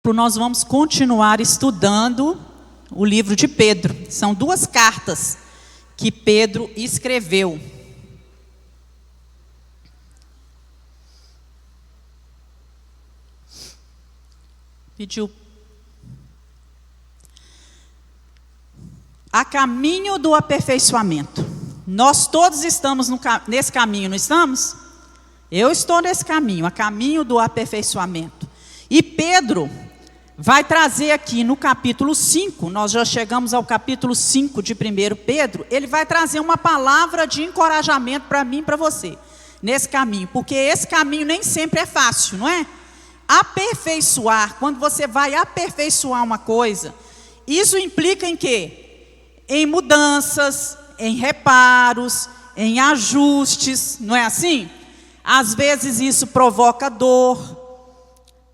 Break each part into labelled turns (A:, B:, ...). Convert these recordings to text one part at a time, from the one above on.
A: templo, nós vamos continuar estudando o livro de Pedro. São 2 cartas que Pedro escreveu. Pediu. A caminho do aperfeiçoamento. Nós todos estamos nesse caminho, não estamos? Eu estou nesse caminho, a caminho do aperfeiçoamento. E Pedro vai trazer aqui no capítulo 5, nós já chegamos ao capítulo 5 de 1 Pedro, ele vai trazer uma palavra de encorajamento para mim e para você, nesse caminho, porque esse caminho nem sempre é fácil, não é? Aperfeiçoar, quando você vai aperfeiçoar uma coisa, isso implica em quê? Em mudanças, em reparos, em ajustes, não é assim? Às vezes isso provoca dor,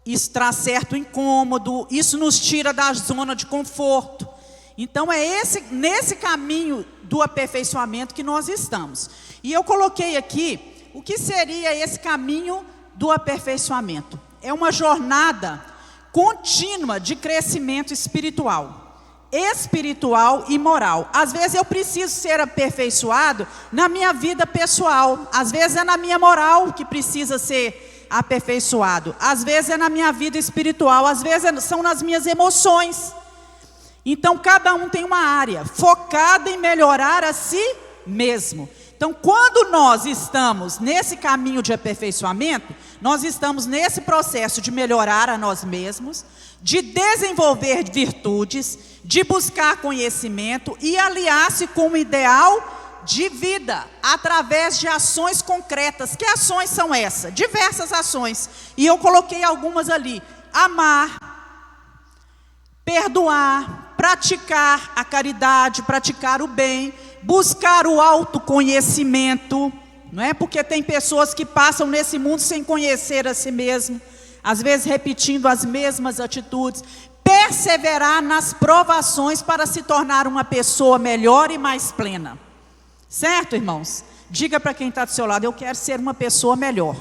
A: isso traz certo incômodo, isso nos tira da zona de conforto. Então é nesse caminho do aperfeiçoamento que nós estamos. E eu coloquei aqui o que seria esse caminho do aperfeiçoamento. É uma jornada contínua de crescimento espiritual e moral. Às vezes eu preciso ser aperfeiçoado na minha vida pessoal, às vezes é na minha moral que precisa ser aperfeiçoado, às vezes é na minha vida espiritual, às vezes são nas minhas emoções. Então cada um tem uma área focada em melhorar a si mesmo. Então quando nós estamos nesse caminho de aperfeiçoamento, nós estamos nesse processo de melhorar a nós mesmos, de desenvolver virtudes, de buscar conhecimento e aliar-se com o ideal de vida, através de ações concretas. Que ações são essas? Diversas ações, e eu coloquei algumas ali: amar, perdoar, praticar a caridade, praticar o bem, buscar o autoconhecimento, não é? Porque tem pessoas que passam nesse mundo sem conhecer a si mesmo, às vezes repetindo as mesmas atitudes. Perseverar nas provações para se tornar uma pessoa melhor e mais plena. Certo, irmãos? Diga para quem está do seu lado: eu quero ser uma pessoa melhor.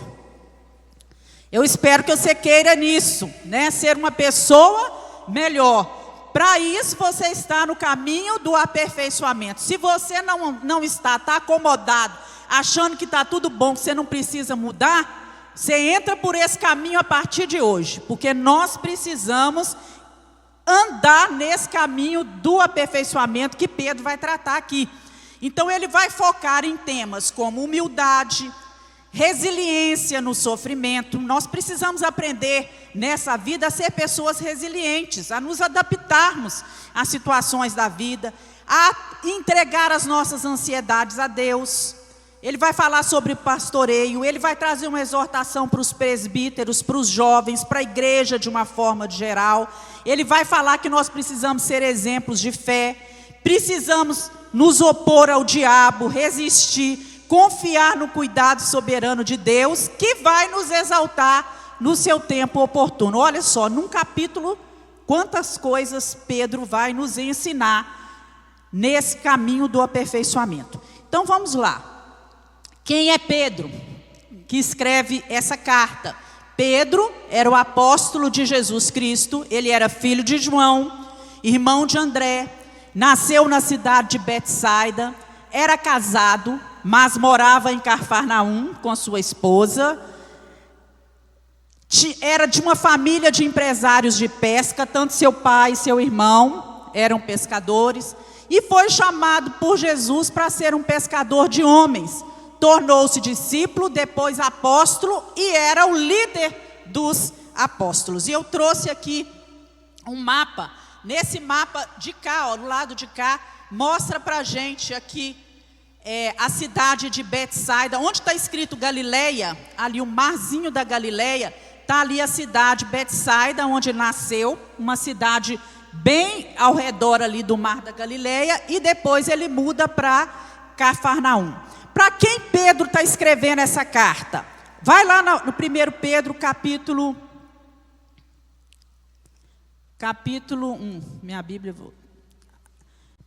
A: Eu espero que você queira nisso, né? Ser uma pessoa melhor. Para isso você está no caminho do aperfeiçoamento. Se você não está acomodado, achando que está tudo bom, que você não precisa mudar, você entra por esse caminho a partir de hoje, porque nós precisamos andar nesse caminho do aperfeiçoamento que Pedro vai tratar aqui. Então ele vai focar em temas como humildade, resiliência no sofrimento. Nós precisamos aprender nessa vida a ser pessoas resilientes, a nos adaptarmos às situações da vida, a entregar as nossas ansiedades a Deus. Ele vai falar sobre pastoreio, ele vai trazer uma exortação para os presbíteros, para os jovens, para a igreja de uma forma geral. Ele vai falar que nós precisamos ser exemplos de fé, precisamos nos opor ao diabo, resistir, confiar no cuidado soberano de Deus, que vai nos exaltar no seu tempo oportuno. Olha só, num capítulo, quantas coisas Pedro vai nos ensinar nesse caminho do aperfeiçoamento. Então vamos lá. Quem é Pedro que escreve essa carta? Pedro era o apóstolo de Jesus Cristo, ele era filho de João, irmão de André, nasceu na cidade de Betsaida, era casado, mas morava em Cafarnaum com sua esposa, era de uma família de empresários de pesca, tanto seu pai e seu irmão eram pescadores, e foi chamado por Jesus para ser um pescador de homens. Tornou-se discípulo, depois apóstolo, e era o líder dos apóstolos. E eu trouxe aqui um mapa. Nesse mapa de cá, ó, do lado de cá, mostra para a gente aqui a cidade de Betsaida. Onde está escrito Galileia, ali o marzinho da Galileia, está ali a cidade Betsaida, onde nasceu, uma cidade bem ao redor ali do mar da Galileia, e depois ele muda para Cafarnaum. Para quem Pedro está escrevendo essa carta? Vai lá no 1 Pedro capítulo 1, minha Bíblia.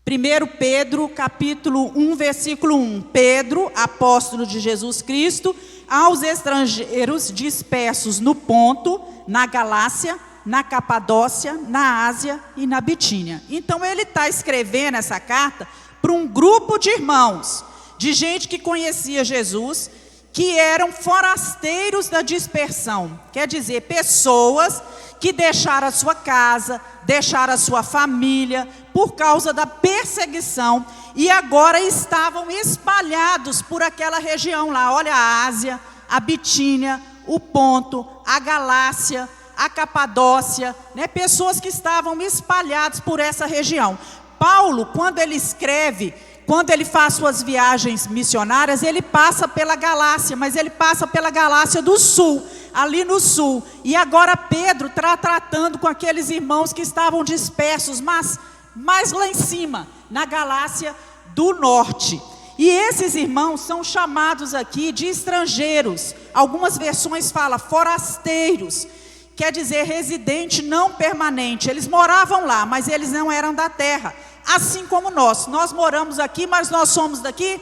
A: 1 Pedro capítulo 1, versículo 1. Pedro, apóstolo de Jesus Cristo, aos estrangeiros dispersos no Ponto, na Galácia, na Capadócia, na Ásia e na Bitínia. Então ele está escrevendo essa carta para um grupo de irmãos, de gente que conhecia Jesus, que eram forasteiros da dispersão. Quer dizer, pessoas que deixaram a sua casa, deixaram a sua família, por causa da perseguição, e agora estavam espalhados por aquela região lá. Olha a Ásia, a Bitínia, o Ponto, a Galácia, a Capadócia, né? Pessoas que estavam espalhadas por essa região. Paulo, quando ele escreve, quando ele faz suas viagens missionárias, ele passa pela Galácia, mas ele passa pela Galácia do Sul, ali no sul. E agora Pedro está tratando com aqueles irmãos que estavam dispersos, mas mais lá em cima, na Galácia do Norte. E esses irmãos são chamados aqui de estrangeiros. Algumas versões falam forasteiros, quer dizer residente não permanente. Eles moravam lá, mas eles não eram da terra. Assim como nós moramos aqui, mas nós somos daqui?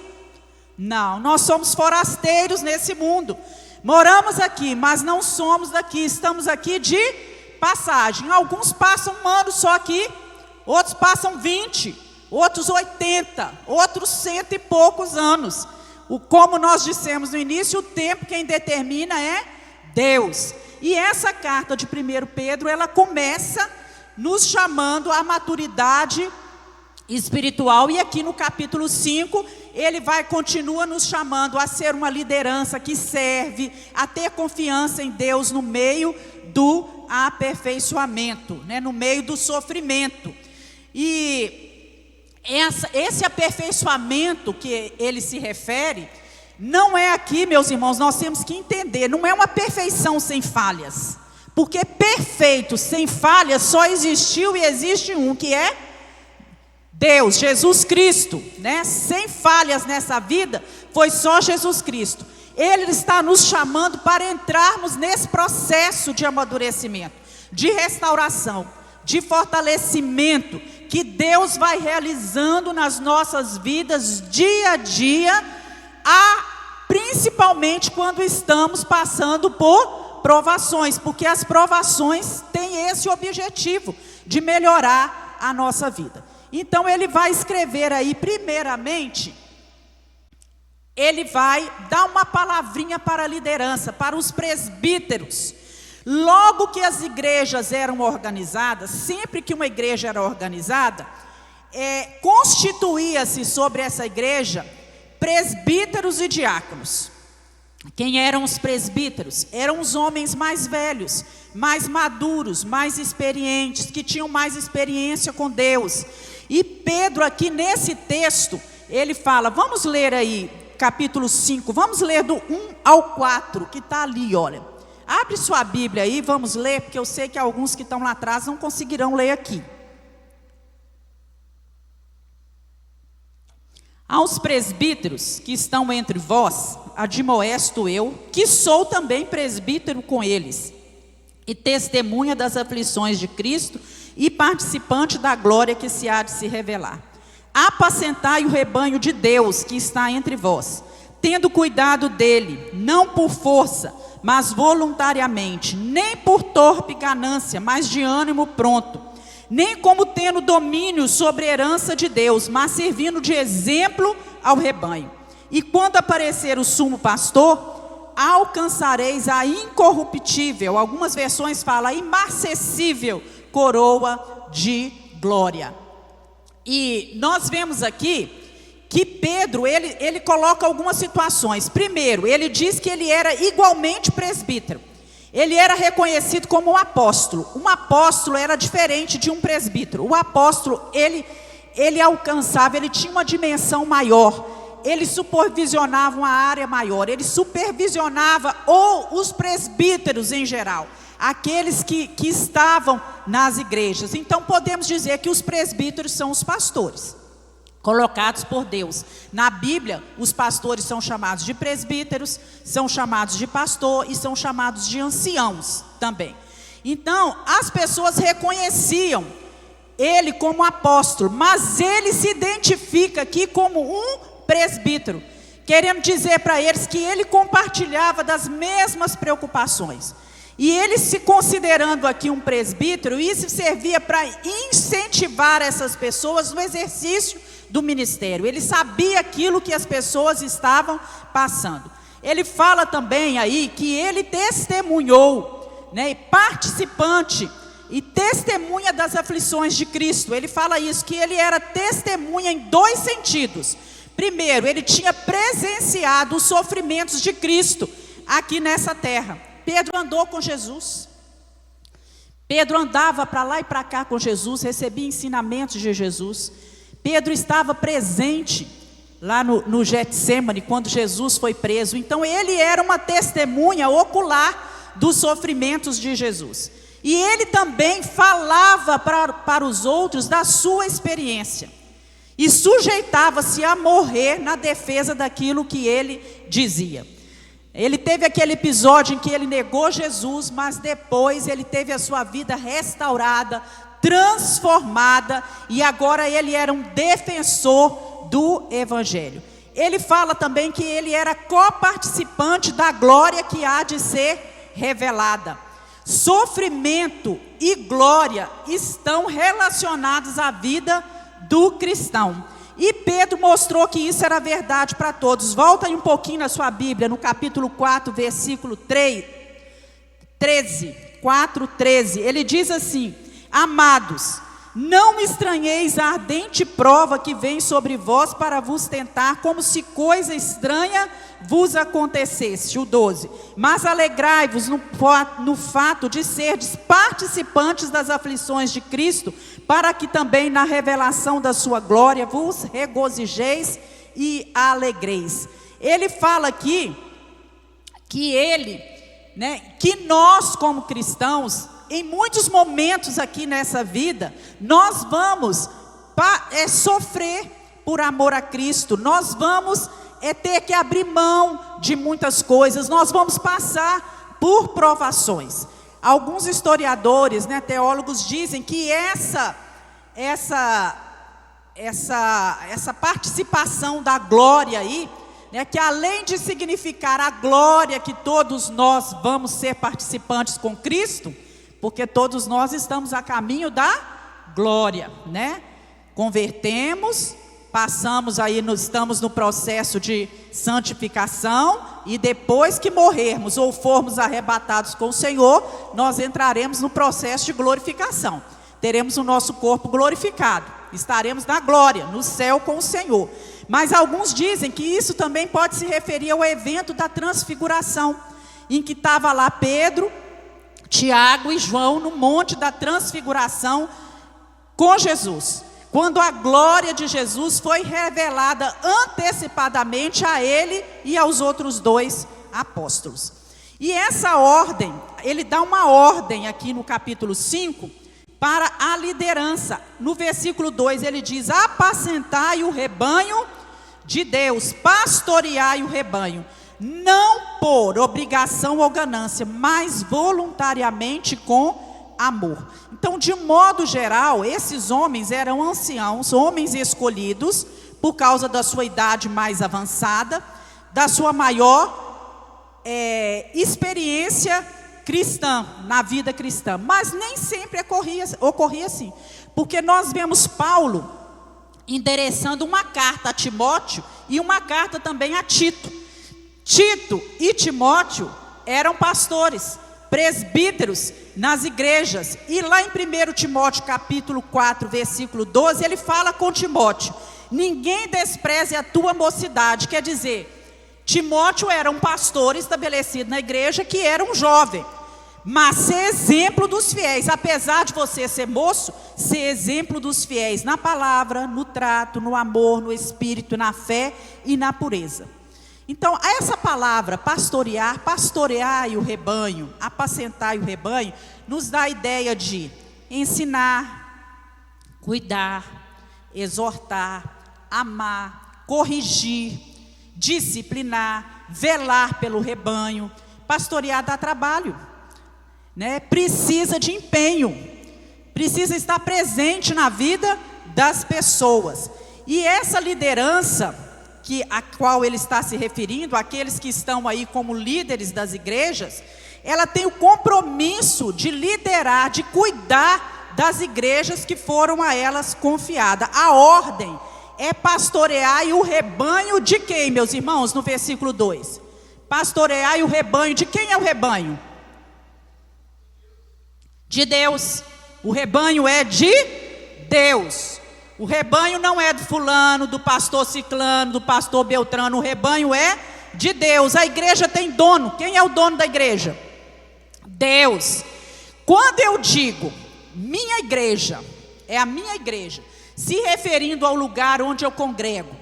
A: Não, nós somos forasteiros nesse mundo. Moramos aqui, mas não somos daqui, estamos aqui de passagem. Alguns passam um ano só aqui, outros passam 20, outros 80, outros 100 e poucos anos. Como nós dissemos no início, o tempo quem determina é Deus. E essa carta de 1 Pedro, ela começa nos chamando à maturidade espiritual, e aqui no capítulo 5, ele continua nos chamando a ser uma liderança que serve, a ter confiança em Deus no meio do aperfeiçoamento, né? No meio do sofrimento. E esse aperfeiçoamento que ele se refere, não é aqui, meus irmãos, nós temos que entender, não é uma perfeição sem falhas, porque perfeito sem falhas só existiu e existe um, que é Deus, Jesus Cristo, né? Sem falhas nessa vida, foi só Jesus Cristo. Ele está nos chamando para entrarmos nesse processo de amadurecimento, de restauração, de fortalecimento, que Deus vai realizando nas nossas vidas dia a dia, principalmente quando estamos passando por provações, porque as provações têm esse objetivo, de melhorar a nossa vida. Então ele vai escrever aí, primeiramente, ele vai dar uma palavrinha para a liderança, para os presbíteros. Logo que as igrejas eram organizadas, sempre que uma igreja era organizada, constituía-se sobre essa igreja presbíteros e diáconos. Quem eram os presbíteros? Eram os homens mais velhos, mais maduros, mais experientes, que tinham mais experiência com Deus. E Pedro aqui nesse texto, ele fala, vamos ler aí, capítulo 5, vamos ler do 1 ao 4, que está ali, olha. Abre sua Bíblia aí, vamos ler, porque eu sei que alguns que estão lá atrás não conseguirão ler aqui. Aos presbíteros que estão entre vós, admoesto eu, que sou também presbítero com eles, e testemunha das aflições de Cristo, e participante da glória que se há de se revelar. Apacentai o rebanho de Deus que está entre vós, tendo cuidado dele, não por força, mas voluntariamente, nem por torpe ganância, mas de ânimo pronto, nem como tendo domínio sobre a herança de Deus, mas servindo de exemplo ao rebanho. E quando aparecer o sumo pastor, alcançareis a incorruptível, algumas versões falam a imarcessível coroa de glória. E nós vemos aqui que Pedro, ele coloca algumas situações. Primeiro, ele diz que ele era igualmente presbítero. Ele era reconhecido como um apóstolo. Um apóstolo era diferente de um presbítero. O apóstolo, ele alcançava, ele tinha uma dimensão maior. Ele supervisionava uma área maior. Ele supervisionava os presbíteros em geral, aqueles que estavam nas igrejas. Então podemos dizer que os presbíteros são os pastores, colocados por Deus. Na Bíblia, os pastores são chamados de presbíteros, são chamados de pastor e são chamados de anciãos também. Então, as pessoas reconheciam ele como apóstolo, mas ele se identifica aqui como um presbítero, querendo dizer para eles que ele compartilhava das mesmas preocupações. E ele, se considerando aqui um presbítero, isso servia para incentivar essas pessoas no exercício do ministério. Ele sabia aquilo que as pessoas estavam passando. Ele fala também aí que ele testemunhou, né, participante e testemunha das aflições de Cristo. Ele fala isso, que ele era testemunha em 2 sentidos. Primeiro, ele tinha presenciado os sofrimentos de Cristo aqui nessa terra. Pedro andou com Jesus. Pedro andava para lá e para cá com Jesus, recebia ensinamentos de Jesus. Pedro estava presente lá no Getsêmani, quando Jesus foi preso. Então ele era uma testemunha ocular dos sofrimentos de Jesus. E ele também falava para os outros da sua experiência. E sujeitava-se a morrer na defesa daquilo que ele dizia. Ele teve aquele episódio em que ele negou Jesus, mas depois ele teve a sua vida restaurada, transformada, e agora ele era um defensor do Evangelho. Ele fala também que ele era coparticipante da glória que há de ser revelada. Sofrimento e glória estão relacionados à vida do cristão. E Pedro mostrou que isso era verdade para todos. Volta aí um pouquinho na sua Bíblia, no capítulo 4, versículo 13. Ele diz assim: amados, não estranheis a ardente prova que vem sobre vós para vos tentar, como se coisa estranha vos acontecesse. O 12. Mas alegrai-vos no fato de serdes participantes das aflições de Cristo, para que também na revelação da sua glória vos regozijeis e alegreis. Ele fala aqui que nós como cristãos, em muitos momentos aqui nessa vida, nós vamos sofrer por amor a Cristo, nós vamos ter que abrir mão de muitas coisas, nós vamos passar por provações. Alguns historiadores, teólogos dizem que essa participação da glória aí, que além de significar a glória que todos nós vamos ser participantes com Cristo, porque todos nós estamos a caminho da glória, Convertemos, passamos aí, estamos no processo de santificação, e depois que morrermos ou formos arrebatados com o Senhor, nós entraremos no processo de glorificação. Teremos o nosso corpo glorificado, estaremos na glória, no céu com o Senhor. Mas alguns dizem que isso também pode se referir ao evento da transfiguração, em que estava lá Pedro, Tiago e João no monte da transfiguração com Jesus, quando a glória de Jesus foi revelada antecipadamente a ele e aos outros 2 apóstolos. E essa ordem, ele dá uma ordem aqui no capítulo 5 para a liderança. No versículo 2 ele diz: apacentai o rebanho de Deus, pastoreai o rebanho, não por obrigação ou ganância, mas voluntariamente com amor. Então, de modo geral, esses homens eram anciãos, homens escolhidos por causa da sua idade mais avançada, da sua maior experiência cristã, na vida cristã. Mas nem sempre ocorria assim, porque nós vemos Paulo endereçando uma carta a Timóteo e uma carta também a Tito. Tito e Timóteo eram pastores, presbíteros nas igrejas, e lá em 1 Timóteo capítulo 4, versículo 12, ele fala com Timóteo: ninguém despreze a tua mocidade. Quer dizer, Timóteo era um pastor estabelecido na igreja, que era um jovem, mas ser exemplo dos fiéis, apesar de você ser moço, ser exemplo dos fiéis na palavra, no trato, no amor, no espírito, na fé e na pureza. Então, essa palavra pastorear, pastoreai o rebanho, apacentai o rebanho, nos dá a ideia de ensinar, cuidar, exortar, amar, corrigir, disciplinar, velar pelo rebanho. Pastorear dá trabalho, precisa de empenho, precisa estar presente na vida das pessoas. E essa liderança a qual ele está se referindo, aqueles que estão aí como líderes das igrejas, ela tem o compromisso de liderar, de cuidar das igrejas que foram a elas confiadas. A ordem é pastorear o rebanho de quem, meus irmãos? No versículo 2. Pastorear o rebanho, de quem é o rebanho? De Deus. O rebanho é de Deus. O rebanho não é do fulano, do pastor ciclano, do pastor beltrano. O rebanho é de Deus. A igreja tem dono. Quem é o dono da igreja? Deus. Quando eu digo minha igreja, é a minha igreja, se referindo ao lugar onde eu congrego,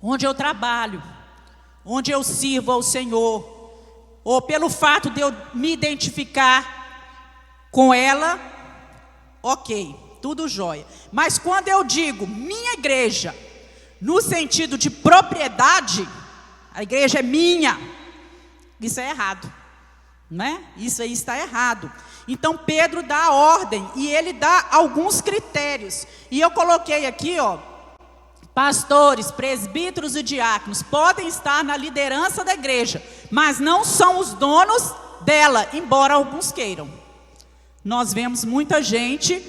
A: onde eu trabalho, onde eu sirvo ao Senhor, ou pelo fato de eu me identificar com ela, ok, tudo jóia. Mas quando eu digo minha igreja, no sentido de propriedade, a igreja é minha, isso é errado, né? Isso aí está errado. Então Pedro dá a ordem e ele dá alguns critérios. E eu coloquei aqui, pastores, presbíteros e diáconos podem estar na liderança da igreja, mas não são os donos dela, embora alguns queiram. Nós vemos muita gente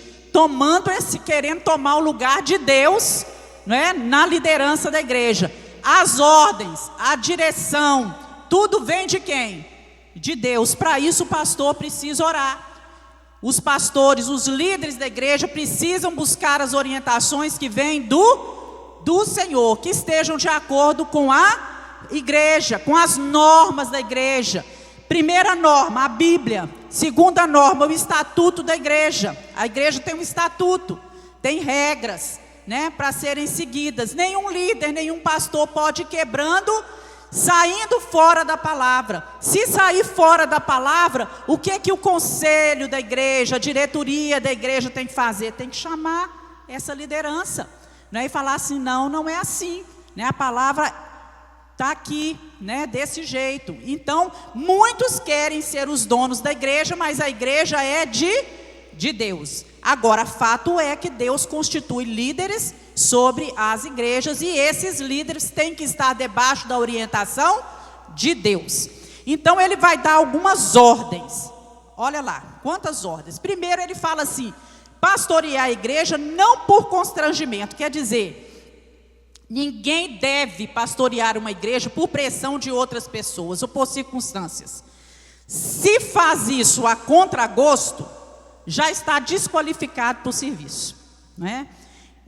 A: querendo tomar o lugar de Deus, né, na liderança da igreja. As ordens, a direção, tudo vem de quem? De Deus. Para isso o pastor precisa orar. Os pastores, os líderes da igreja precisam buscar as orientações que vêm do Senhor, que estejam de acordo com a igreja, com as normas da igreja. Primeira norma, a Bíblia. Segunda norma, o estatuto da igreja. A igreja tem um estatuto, tem regras, né, para serem seguidas. Nenhum líder, nenhum pastor pode ir quebrando, saindo fora da palavra. Se sair fora da palavra, o que o conselho da igreja, a diretoria da igreja tem que fazer? Tem que chamar essa liderança, né, e falar assim, não é assim, né, a palavra está aqui, né, desse jeito. Então, muitos querem ser os donos da igreja, mas a igreja é de Deus. Agora, fato é que Deus constitui líderes sobre as igrejas, e esses líderes têm que estar debaixo da orientação de Deus. Então ele vai dar algumas ordens. Olha lá, quantas ordens. Primeiro ele fala assim: pastorear a igreja não por constrangimento. Quer dizer, ninguém deve pastorear uma igreja por pressão de outras pessoas ou por circunstâncias. Se faz isso a contragosto, já está desqualificado para o serviço, né?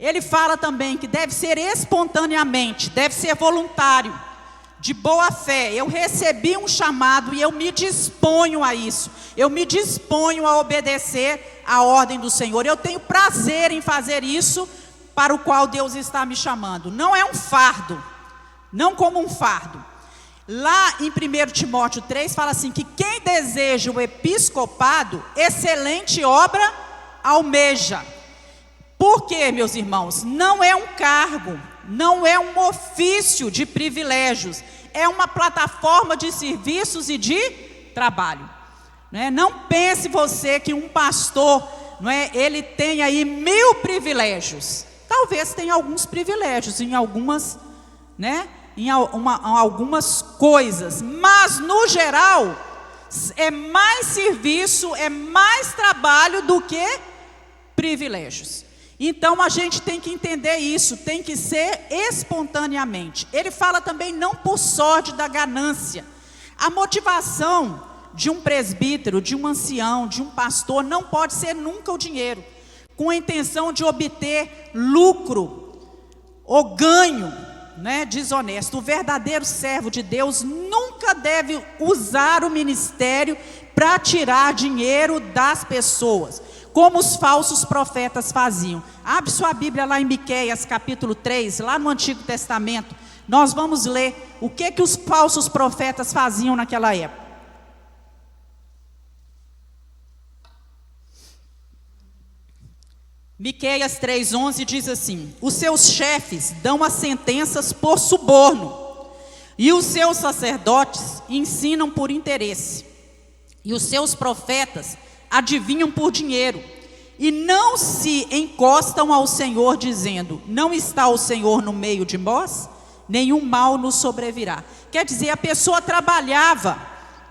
A: Ele fala também que deve ser espontaneamente, deve ser voluntário, de boa fé. Eu recebi um chamado e eu me disponho a isso. Eu me disponho a obedecer à ordem do Senhor. Eu tenho prazer em fazer isso para o qual Deus está me chamando. Não é um fardo, não como um fardo. Lá em 1 Timóteo 3 fala assim, que quem deseja o episcopado, excelente obra almeja. Por quê, meus irmãos? Não é um cargo, não é um ofício de privilégios, é uma plataforma de serviços e de trabalho, né? Não pense você que um pastor, não é, ele tem aí 1000 privilégios. Talvez tenha alguns privilégios em algumas, né, em algumas coisas, mas no geral é mais serviço, é mais trabalho do que privilégios. Então a gente tem que entender isso, tem que ser espontaneamente. Ele fala também não por sorte da ganância. A motivação de um presbítero, de um ancião, de um pastor não pode ser nunca o dinheiro, com a intenção de obter lucro ou ganho, né, desonesto. O verdadeiro servo de Deus nunca deve usar o ministério para tirar dinheiro das pessoas, como os falsos profetas faziam. Abre sua Bíblia lá em Miqueias capítulo 3, lá no Antigo Testamento. Nós vamos ler o que os falsos profetas faziam naquela época. Miqueias 3:11 diz assim: os seus chefes dão as sentenças por suborno, e os seus sacerdotes ensinam por interesse, e os seus profetas adivinham por dinheiro, e não se encostam ao Senhor, dizendo: não está o Senhor no meio de nós? Nenhum mal nos sobrevirá. Quer dizer, a pessoa trabalhava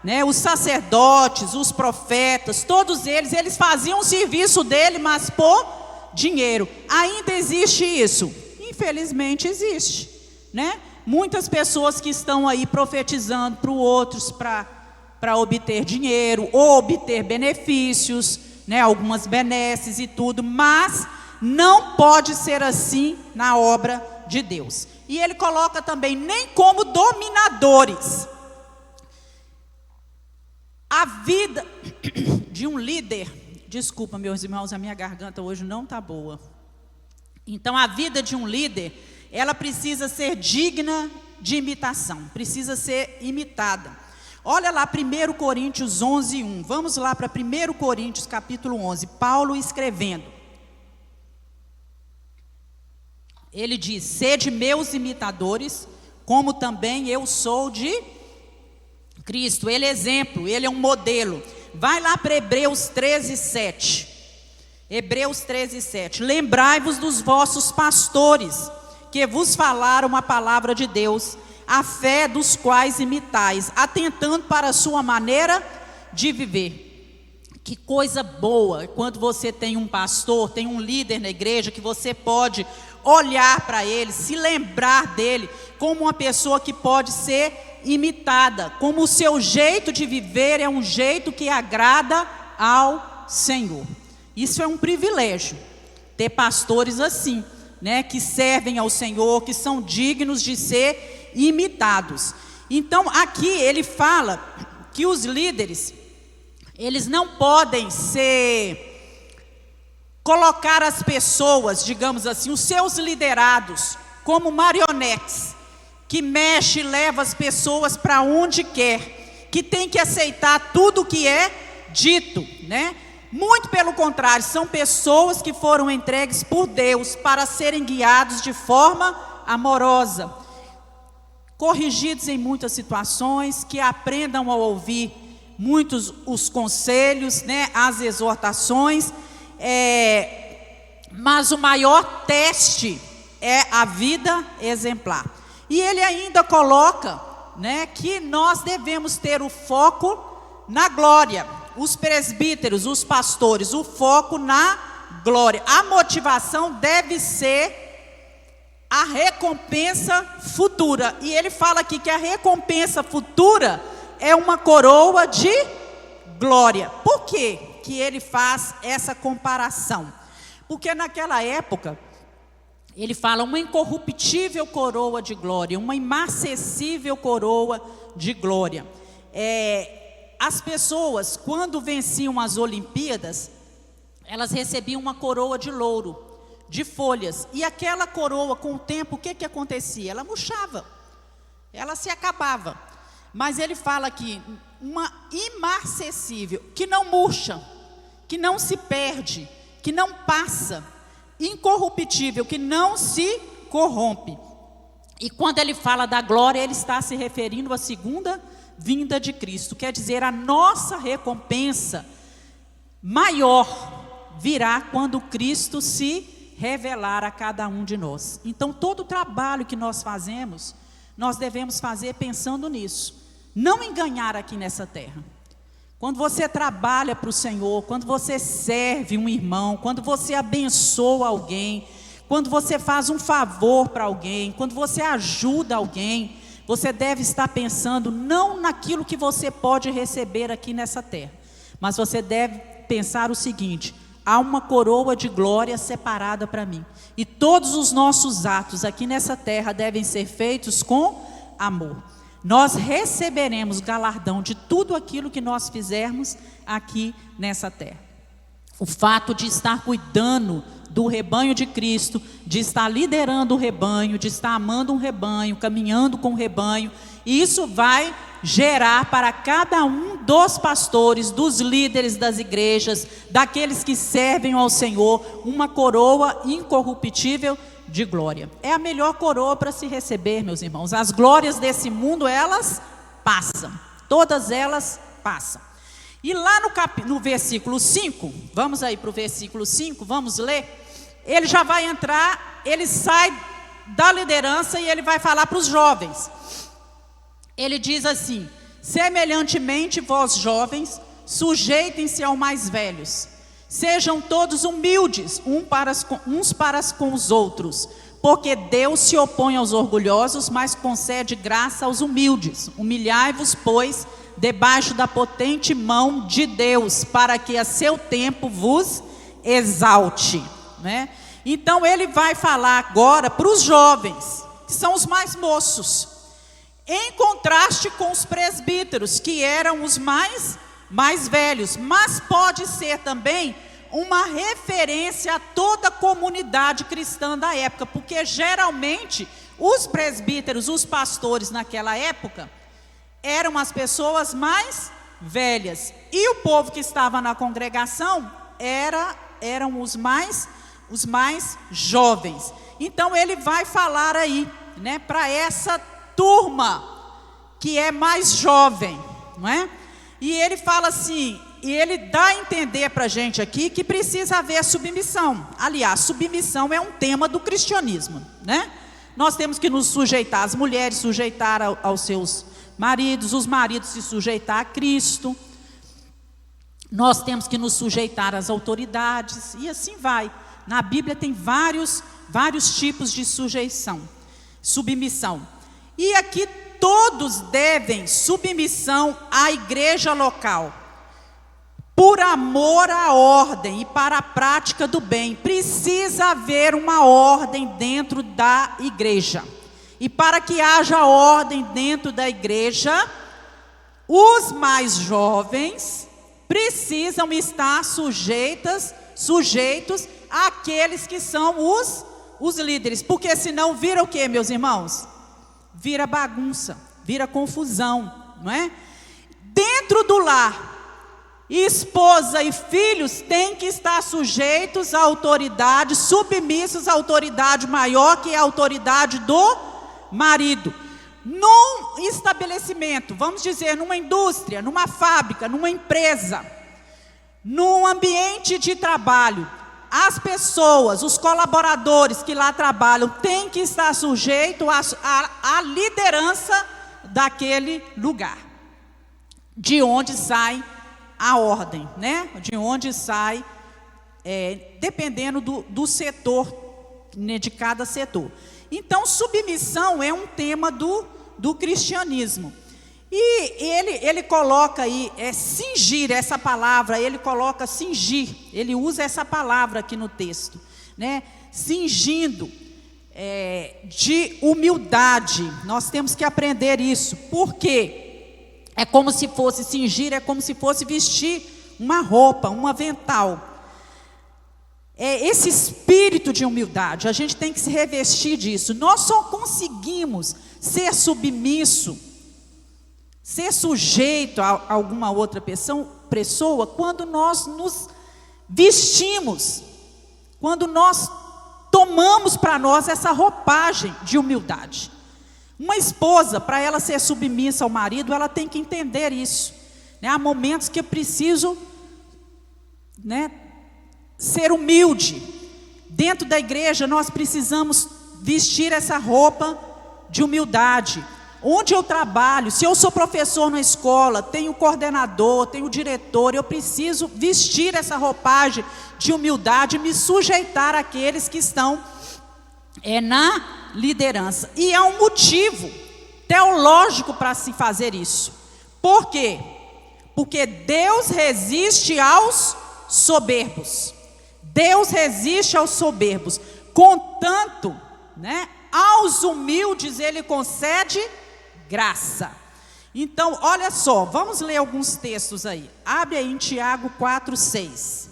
A: né? Os sacerdotes, os profetas, todos eles faziam o serviço dele, mas por dinheiro. Ainda existe isso? Infelizmente existe, né? Muitas pessoas que estão aí profetizando para os outros para obter dinheiro ou obter benefícios, né? Algumas benesses e tudo, mas não pode ser assim na obra de Deus. E ele coloca também, nem como dominadores. A vida de um líder, desculpa meus irmãos, a minha garganta hoje não está boa. Então a vida de um líder, ela precisa ser digna de imitação, precisa ser imitada. Olha lá 1 Coríntios 11:1, vamos lá para 1 Coríntios capítulo 11, Paulo escrevendo. Ele diz: sede meus imitadores, como também eu sou de Cristo. Ele é exemplo, ele é um modelo. Vai lá para Hebreus 13:7. Hebreus 13:7. Lembrai-vos dos vossos pastores, que vos falaram a palavra de Deus, a fé dos quais imitais, atentando para a sua maneira de viver. Que coisa boa quando você tem um pastor, tem um líder na igreja, que você pode olhar para ele, se lembrar dele como uma pessoa que pode ser imitada, como o seu jeito de viver é um jeito que agrada ao Senhor. Isso é um privilégio, ter pastores assim, né, que servem ao Senhor, que são dignos de ser imitados. Então aqui ele fala que os líderes, eles não podem colocar as pessoas, digamos assim, os seus liderados, como marionetes, que mexe e leva as pessoas para onde quer, que tem que aceitar tudo o que é dito, né? Muito pelo contrário, são pessoas que foram entregues por Deus para serem guiados de forma amorosa, corrigidos em muitas situações, que aprendam a ouvir muitos os conselhos, né, as exortações, mas o maior teste é a vida exemplar. E ele ainda coloca, né, que nós devemos ter o foco na glória. Os presbíteros, os pastores, o foco na glória. A motivação deve ser a recompensa futura. E ele fala aqui que a recompensa futura é uma coroa de glória. Por quê que ele faz essa comparação? Porque naquela época, ele fala uma incorruptível coroa de glória, uma imarcessível coroa de glória. As pessoas, quando venciam as Olimpíadas, elas recebiam uma coroa de louro, de folhas. E aquela coroa, com o tempo, o que acontecia? Ela murchava, ela se acabava. Mas ele fala aqui, uma imarcessível, que não murcha, que não se perde, que não passa, incorruptível, que não se corrompe. E quando ele fala da glória, ele está se referindo à segunda vinda de Cristo. Quer dizer, a nossa recompensa maior virá quando Cristo se revelar a cada um de nós. Então, todo o trabalho que nós fazemos, nós devemos fazer pensando nisso. Não enganar aqui nessa terra. Quando você trabalha para o Senhor, quando você serve um irmão, quando você abençoa alguém, quando você faz um favor para alguém, quando você ajuda alguém, você deve estar pensando não naquilo que você pode receber aqui nessa terra, mas você deve pensar o seguinte: há uma coroa de glória separada para mim, e todos os nossos atos aqui nessa terra devem ser feitos com amor. Nós receberemos galardão de tudo aquilo que nós fizermos aqui nessa terra. O fato de estar cuidando do rebanho de Cristo, de estar liderando o rebanho, de estar amando um rebanho, caminhando com o rebanho, isso vai gerar para cada um dos pastores, dos líderes das igrejas, daqueles que servem ao Senhor, uma coroa incorruptível de glória. É a melhor coroa para se receber, meus irmãos. As glórias desse mundo, elas passam, todas elas passam. E lá no versículo 5, vamos aí para o versículo 5, vamos ler. Ele já vai entrar, ele sai da liderança e ele vai falar para os jovens. Ele diz assim: Semelhantemente, vós jovens, sujeitem-se aos mais velhos. Sejam todos humildes, uns para com os outros, porque Deus se opõe aos orgulhosos, mas concede graça aos humildes. Humilhai-vos, pois, debaixo da potente mão de Deus, para que a seu tempo vos exalte, né? Então ele vai falar agora para os jovens, que são os mais moços, em contraste com os presbíteros, que eram os mais velhos, mas pode ser também uma referência a toda a comunidade cristã da época, porque geralmente os presbíteros, os pastores naquela época, eram as pessoas mais velhas, e o povo que estava na congregação eram os mais jovens. Então ele vai falar aí, né, para essa turma que é mais jovem, não é? E ele fala assim, e ele dá a entender para a gente aqui que precisa haver submissão. Aliás, submissão é um tema do cristianismo, né? Nós temos que nos sujeitar, as mulheres sujeitar aos seus maridos, os maridos se sujeitar a Cristo. Nós temos que nos sujeitar às autoridades, e assim vai. Na Bíblia tem vários tipos de submissão. E aqui todos devem submissão à igreja local, por amor à ordem e para a prática do bem. Precisa haver uma ordem dentro da igreja. E para que haja ordem dentro da igreja, os mais jovens precisam estar sujeitos àqueles que são os líderes. Porque senão vira o quê, meus irmãos? Vira bagunça, vira confusão, não é? Dentro do lar, esposa e filhos têm que estar sujeitos à autoridade, submissos à autoridade maior, que é a autoridade do marido. Num estabelecimento, vamos dizer, numa indústria, numa fábrica, numa empresa, num ambiente de trabalho, as pessoas, os colaboradores que lá trabalham têm que estar sujeitos à liderança daquele lugar, de onde sai a ordem, né? De onde sai, dependendo do setor, né, de cada setor. Então, submissão é um tema do cristianismo. E ele coloca aí, cingir, essa palavra, ele coloca cingir, ele usa essa palavra aqui no texto, né? Cingindo, de humildade. Nós temos que aprender isso, porque é como se fosse cingir, é como se fosse vestir uma roupa, um avental. Esse espírito de humildade, a gente tem que se revestir disso. Nós só conseguimos ser submisso, ser sujeito a alguma outra pessoa quando nós nos vestimos, quando nós tomamos para nós essa roupagem de humildade. Uma esposa, para ela ser submissa ao marido, ela tem que entender isso, né? Há momentos que eu preciso, né, ser humilde. Dentro da igreja nós precisamos vestir essa roupa de humildade. Onde eu trabalho, se eu sou professor na escola, tenho coordenador, tenho diretor, eu preciso vestir essa roupagem de humildade, me sujeitar àqueles que estão na liderança. E há um motivo teológico para se fazer isso. Por quê? Porque Deus resiste aos soberbos. Deus resiste aos soberbos. Contanto, né, aos humildes Ele concede graça. Então, olha só, vamos ler alguns textos aí. Abre aí em Tiago 4:6.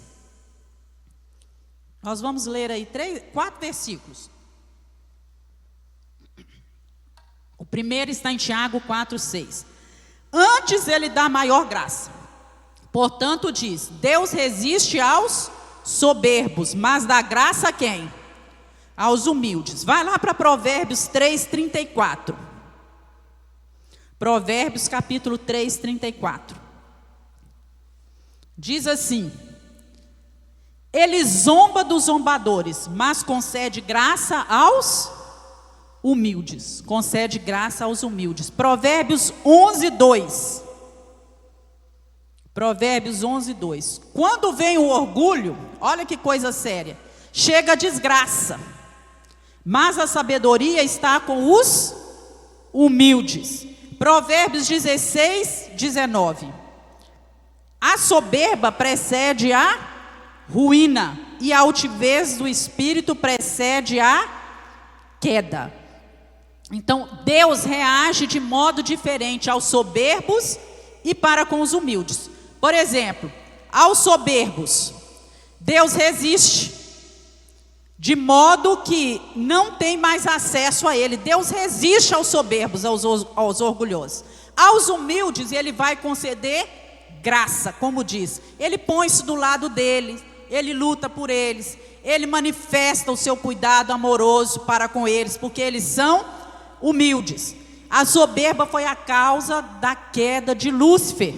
A: Nós vamos ler aí 4 versículos. O primeiro está em Tiago 4:6. Antes Ele dá maior graça. Portanto diz, Deus resiste aos soberbos, mas dá graça a quem? Aos humildes. Vai lá para Provérbios 3:34. Provérbios capítulo 3:34. Diz assim: Ele zomba dos zombadores, mas concede graça aos humildes. Concede graça aos humildes. Provérbios 11:2. Provérbios 11:2. Quando vem o orgulho, olha que coisa séria, chega a desgraça, mas a sabedoria está com os humildes. Provérbios 16:19. A soberba precede a ruína, e a altivez do espírito precede a queda. Então, Deus reage de modo diferente aos soberbos e para com os humildes. Por exemplo, aos soberbos, Deus resiste, de modo que não tem mais acesso a Ele. Deus resiste aos soberbos, aos orgulhosos. Aos humildes, Ele vai conceder graça, como diz. Ele põe-se do lado deles, Ele luta por eles, Ele manifesta o seu cuidado amoroso para com eles, porque eles são humildes. A soberba foi a causa da queda de Lúcifer.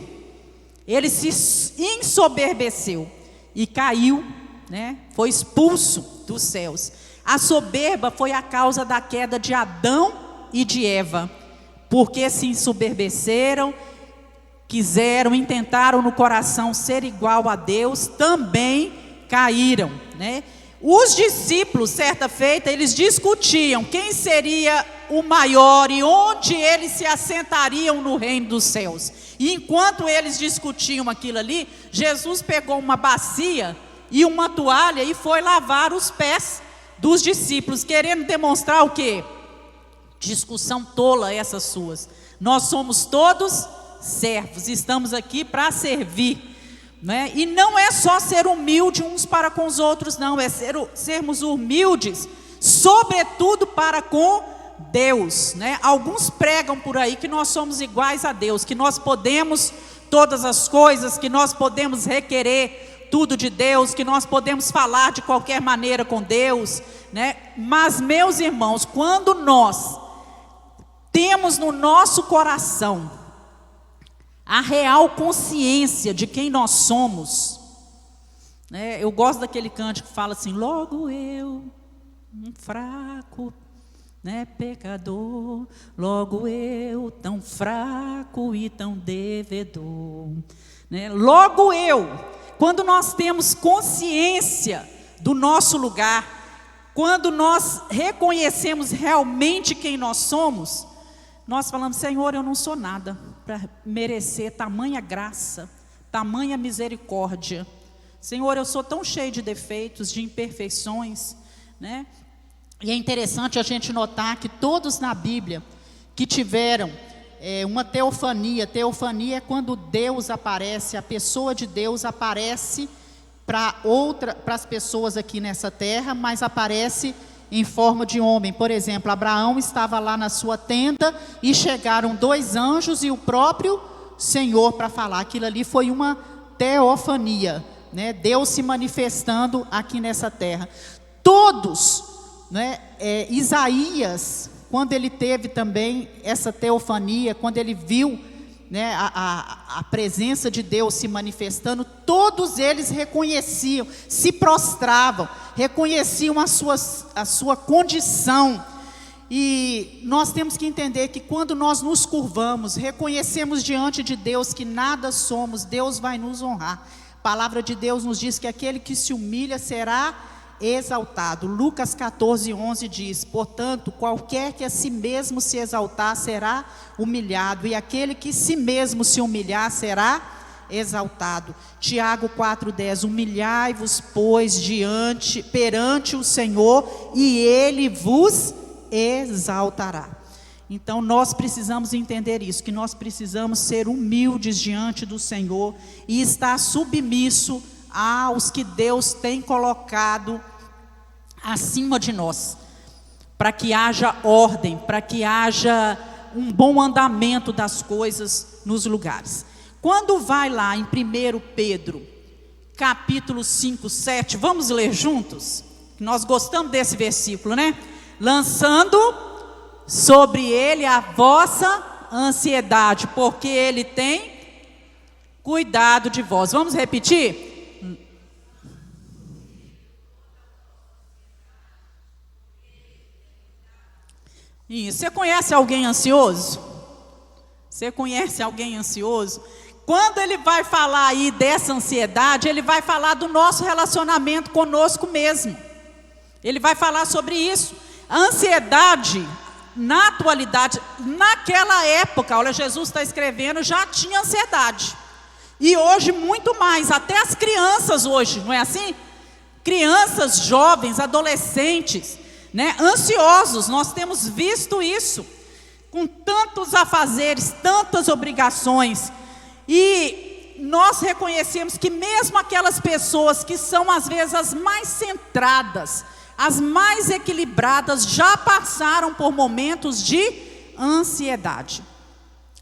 A: Ele se ensoberbeceu e caiu, né? Foi expulso dos céus. A soberba foi a causa da queda de Adão e de Eva, porque se ensoberbeceram, quiseram, intentaram no coração ser igual a Deus, também caíram, né? Os discípulos, certa feita, eles discutiam quem seria o maior e onde eles se assentariam no reino dos céus. E enquanto eles discutiam aquilo ali, Jesus pegou uma bacia e uma toalha e foi lavar os pés dos discípulos, querendo demonstrar o quê? Discussão tola essas suas. Nós somos todos servos, estamos aqui para servir. Né? E não é só ser humilde uns para com os outros, não, é sermos humildes, sobretudo para com Deus, né? Alguns pregam por aí que nós somos iguais a Deus, que nós podemos todas as coisas, que nós podemos requerer tudo de Deus, que nós podemos falar de qualquer maneira com Deus, né? Mas, meus irmãos, quando nós temos no nosso coração a real consciência de quem nós somos, né? Eu gosto daquele cântico que fala assim: logo eu, um fraco, né, pecador, logo eu, tão fraco e tão devedor, né? Logo eu, quando nós temos consciência do nosso lugar, quando nós reconhecemos realmente quem nós somos, nós falamos: Senhor, eu não sou nada para merecer tamanha graça, tamanha misericórdia. Senhor, eu sou tão cheio de defeitos, de imperfeições, né? E é interessante a gente notar que todos na Bíblia que tiveram uma teofania. Teofania é quando Deus aparece, a pessoa de Deus aparece para as pessoas aqui nessa terra, mas aparece em forma de homem. Por exemplo, Abraão estava lá na sua tenda e chegaram 2 anjos e o próprio Senhor para falar. Aquilo ali foi uma teofania, né? Deus se manifestando aqui nessa terra. Todos, né? Isaías, quando ele teve também essa teofania, quando ele viu, né, a presença de Deus se manifestando, todos eles reconheciam, se prostravam, reconheciam a sua condição. E nós temos que entender que quando nós nos curvamos, reconhecemos diante de Deus que nada somos, Deus vai nos honrar. A palavra de Deus nos diz que aquele que se humilha será exaltado. Lucas 14:11 diz: portanto, qualquer que a si mesmo se exaltar será humilhado, e aquele que si mesmo se humilhar será exaltado. Tiago 4:10: humilhai-vos, pois, perante o Senhor, e Ele vos exaltará. Então nós precisamos entender isso, que nós precisamos ser humildes diante do Senhor e estar submisso aos que Deus tem colocado acima de nós, para que haja ordem, para que haja um bom andamento das coisas nos lugares. Quando vai lá em 1 Pedro, capítulo 5, 7, vamos ler juntos? Nós gostamos desse versículo, né? Lançando sobre ele a vossa ansiedade, porque ele tem cuidado de vós. Vamos repetir? Isso. Você conhece alguém ansioso? Você conhece alguém ansioso? Quando ele vai falar aí dessa ansiedade, ele vai falar do nosso relacionamento conosco mesmo. Ele vai falar sobre isso. A ansiedade, na atualidade, naquela época, olha, Jesus está escrevendo, já tinha ansiedade. E hoje muito mais, até as crianças hoje, não é assim? Crianças, jovens, adolescentes, né, ansiosos, nós temos visto isso, com tantos afazeres, tantas obrigações, e nós reconhecemos que mesmo aquelas pessoas que são às vezes as mais centradas, as mais equilibradas, já passaram por momentos de ansiedade.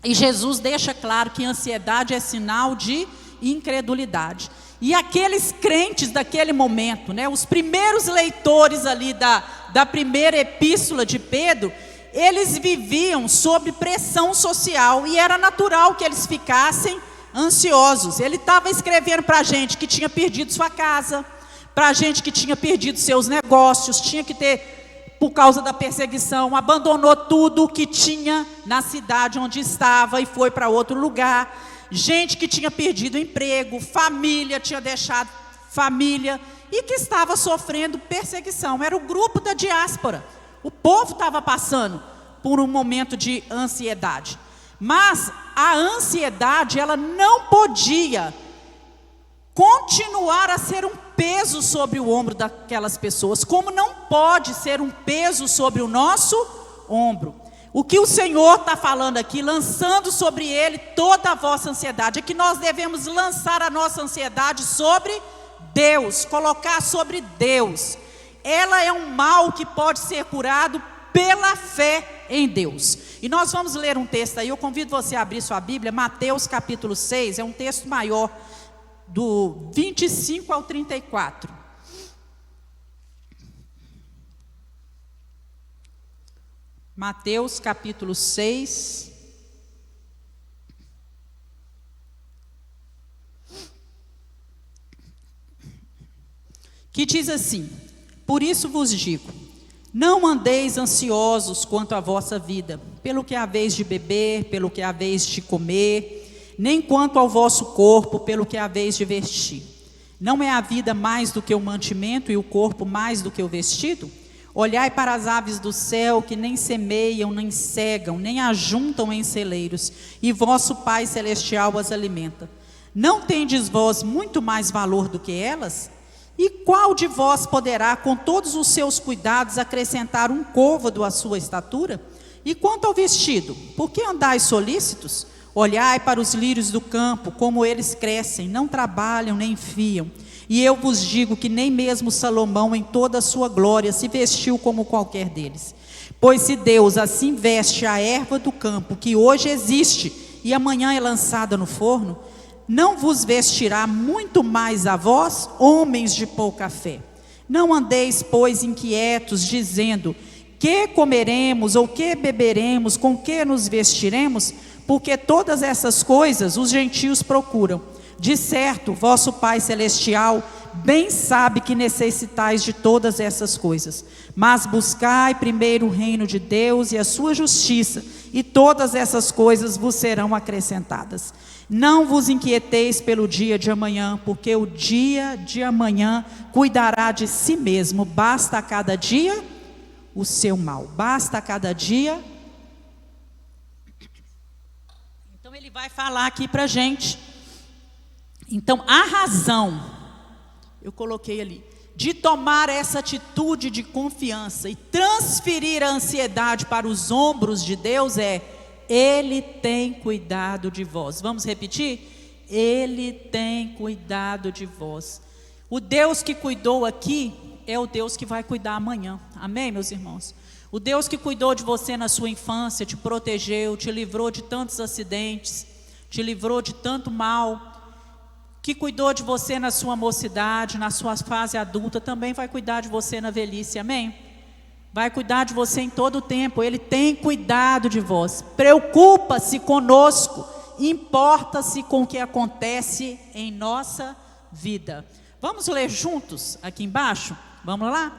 A: E Jesus deixa claro que ansiedade é sinal de incredulidade. E aqueles crentes daquele momento, né, os primeiros leitores ali da primeira epístola de Pedro, eles viviam sob pressão social e era natural que eles ficassem ansiosos. Ele estava escrevendo para a gente que tinha perdido sua casa, para a gente que tinha perdido seus negócios, tinha que ter, por causa da perseguição, abandonou tudo o que tinha na cidade onde estava e foi para outro lugar. Gente que tinha perdido emprego, família, tinha deixado família e que estava sofrendo perseguição. Era o grupo da diáspora. O povo estava passando por um momento de ansiedade. Mas a ansiedade, ela não podia continuar a ser um peso sobre o ombro daquelas pessoas, como não pode ser um peso sobre o nosso ombro. O que o Senhor está falando aqui, lançando sobre Ele toda a vossa ansiedade, é que nós devemos lançar a nossa ansiedade sobre Deus, colocar sobre Deus. Ela é um mal que pode ser curado pela fé em Deus. E nós vamos ler um texto aí, eu convido você a abrir sua Bíblia, Mateus capítulo 6, é um texto maior, do 25 ao 34. Mateus capítulo 6, que diz assim: por isso vos digo, não andeis ansiosos quanto à vossa vida, pelo que haveis de beber, pelo que haveis de comer, nem quanto ao vosso corpo, pelo que haveis de vestir. Não é a vida mais do que o mantimento e o corpo mais do que o vestido? Olhai para as aves do céu, que nem semeiam, nem cegam, nem ajuntam em celeiros, e vosso Pai Celestial as alimenta. Não tendes vós muito mais valor do que elas? E qual de vós poderá, com todos os seus cuidados, acrescentar um côvado à sua estatura? E quanto ao vestido, por que andais solícitos? Olhai para os lírios do campo, como eles crescem, não trabalham nem fiam. E eu vos digo que nem mesmo Salomão, em toda a sua glória, se vestiu como qualquer deles. Pois se Deus assim veste a erva do campo, que hoje existe e amanhã é lançada no forno, não vos vestirá muito mais a vós, homens de pouca fé? Não andeis, pois, inquietos, dizendo: que comeremos, ou que beberemos, com que nos vestiremos? Porque todas essas coisas os gentios procuram. De certo, vosso Pai Celestial bem sabe que necessitais de todas essas coisas. Mas buscai primeiro o reino de Deus e a sua justiça, e todas essas coisas vos serão acrescentadas. Não vos inquieteis pelo dia de amanhã, porque o dia de amanhã cuidará de si mesmo. Basta a cada dia o seu mal. Basta a cada dia. Então ele vai falar aqui para a gente. Então, a razão, eu coloquei ali, de tomar essa atitude de confiança e transferir a ansiedade para os ombros de Deus é: Ele tem cuidado de vós. Vamos repetir? Ele tem cuidado de vós. O Deus que cuidou aqui é o Deus que vai cuidar amanhã. Amém, meus irmãos? O Deus que cuidou de você na sua infância, te protegeu, te livrou de tantos acidentes, te livrou de tanto mal, que cuidou de você na sua mocidade, na sua fase adulta, também vai cuidar de você na velhice, amém? Vai cuidar de você em todo o tempo. Ele tem cuidado de vós, preocupa-se conosco, importa-se com o que acontece em nossa vida. Vamos ler juntos aqui embaixo? Vamos lá?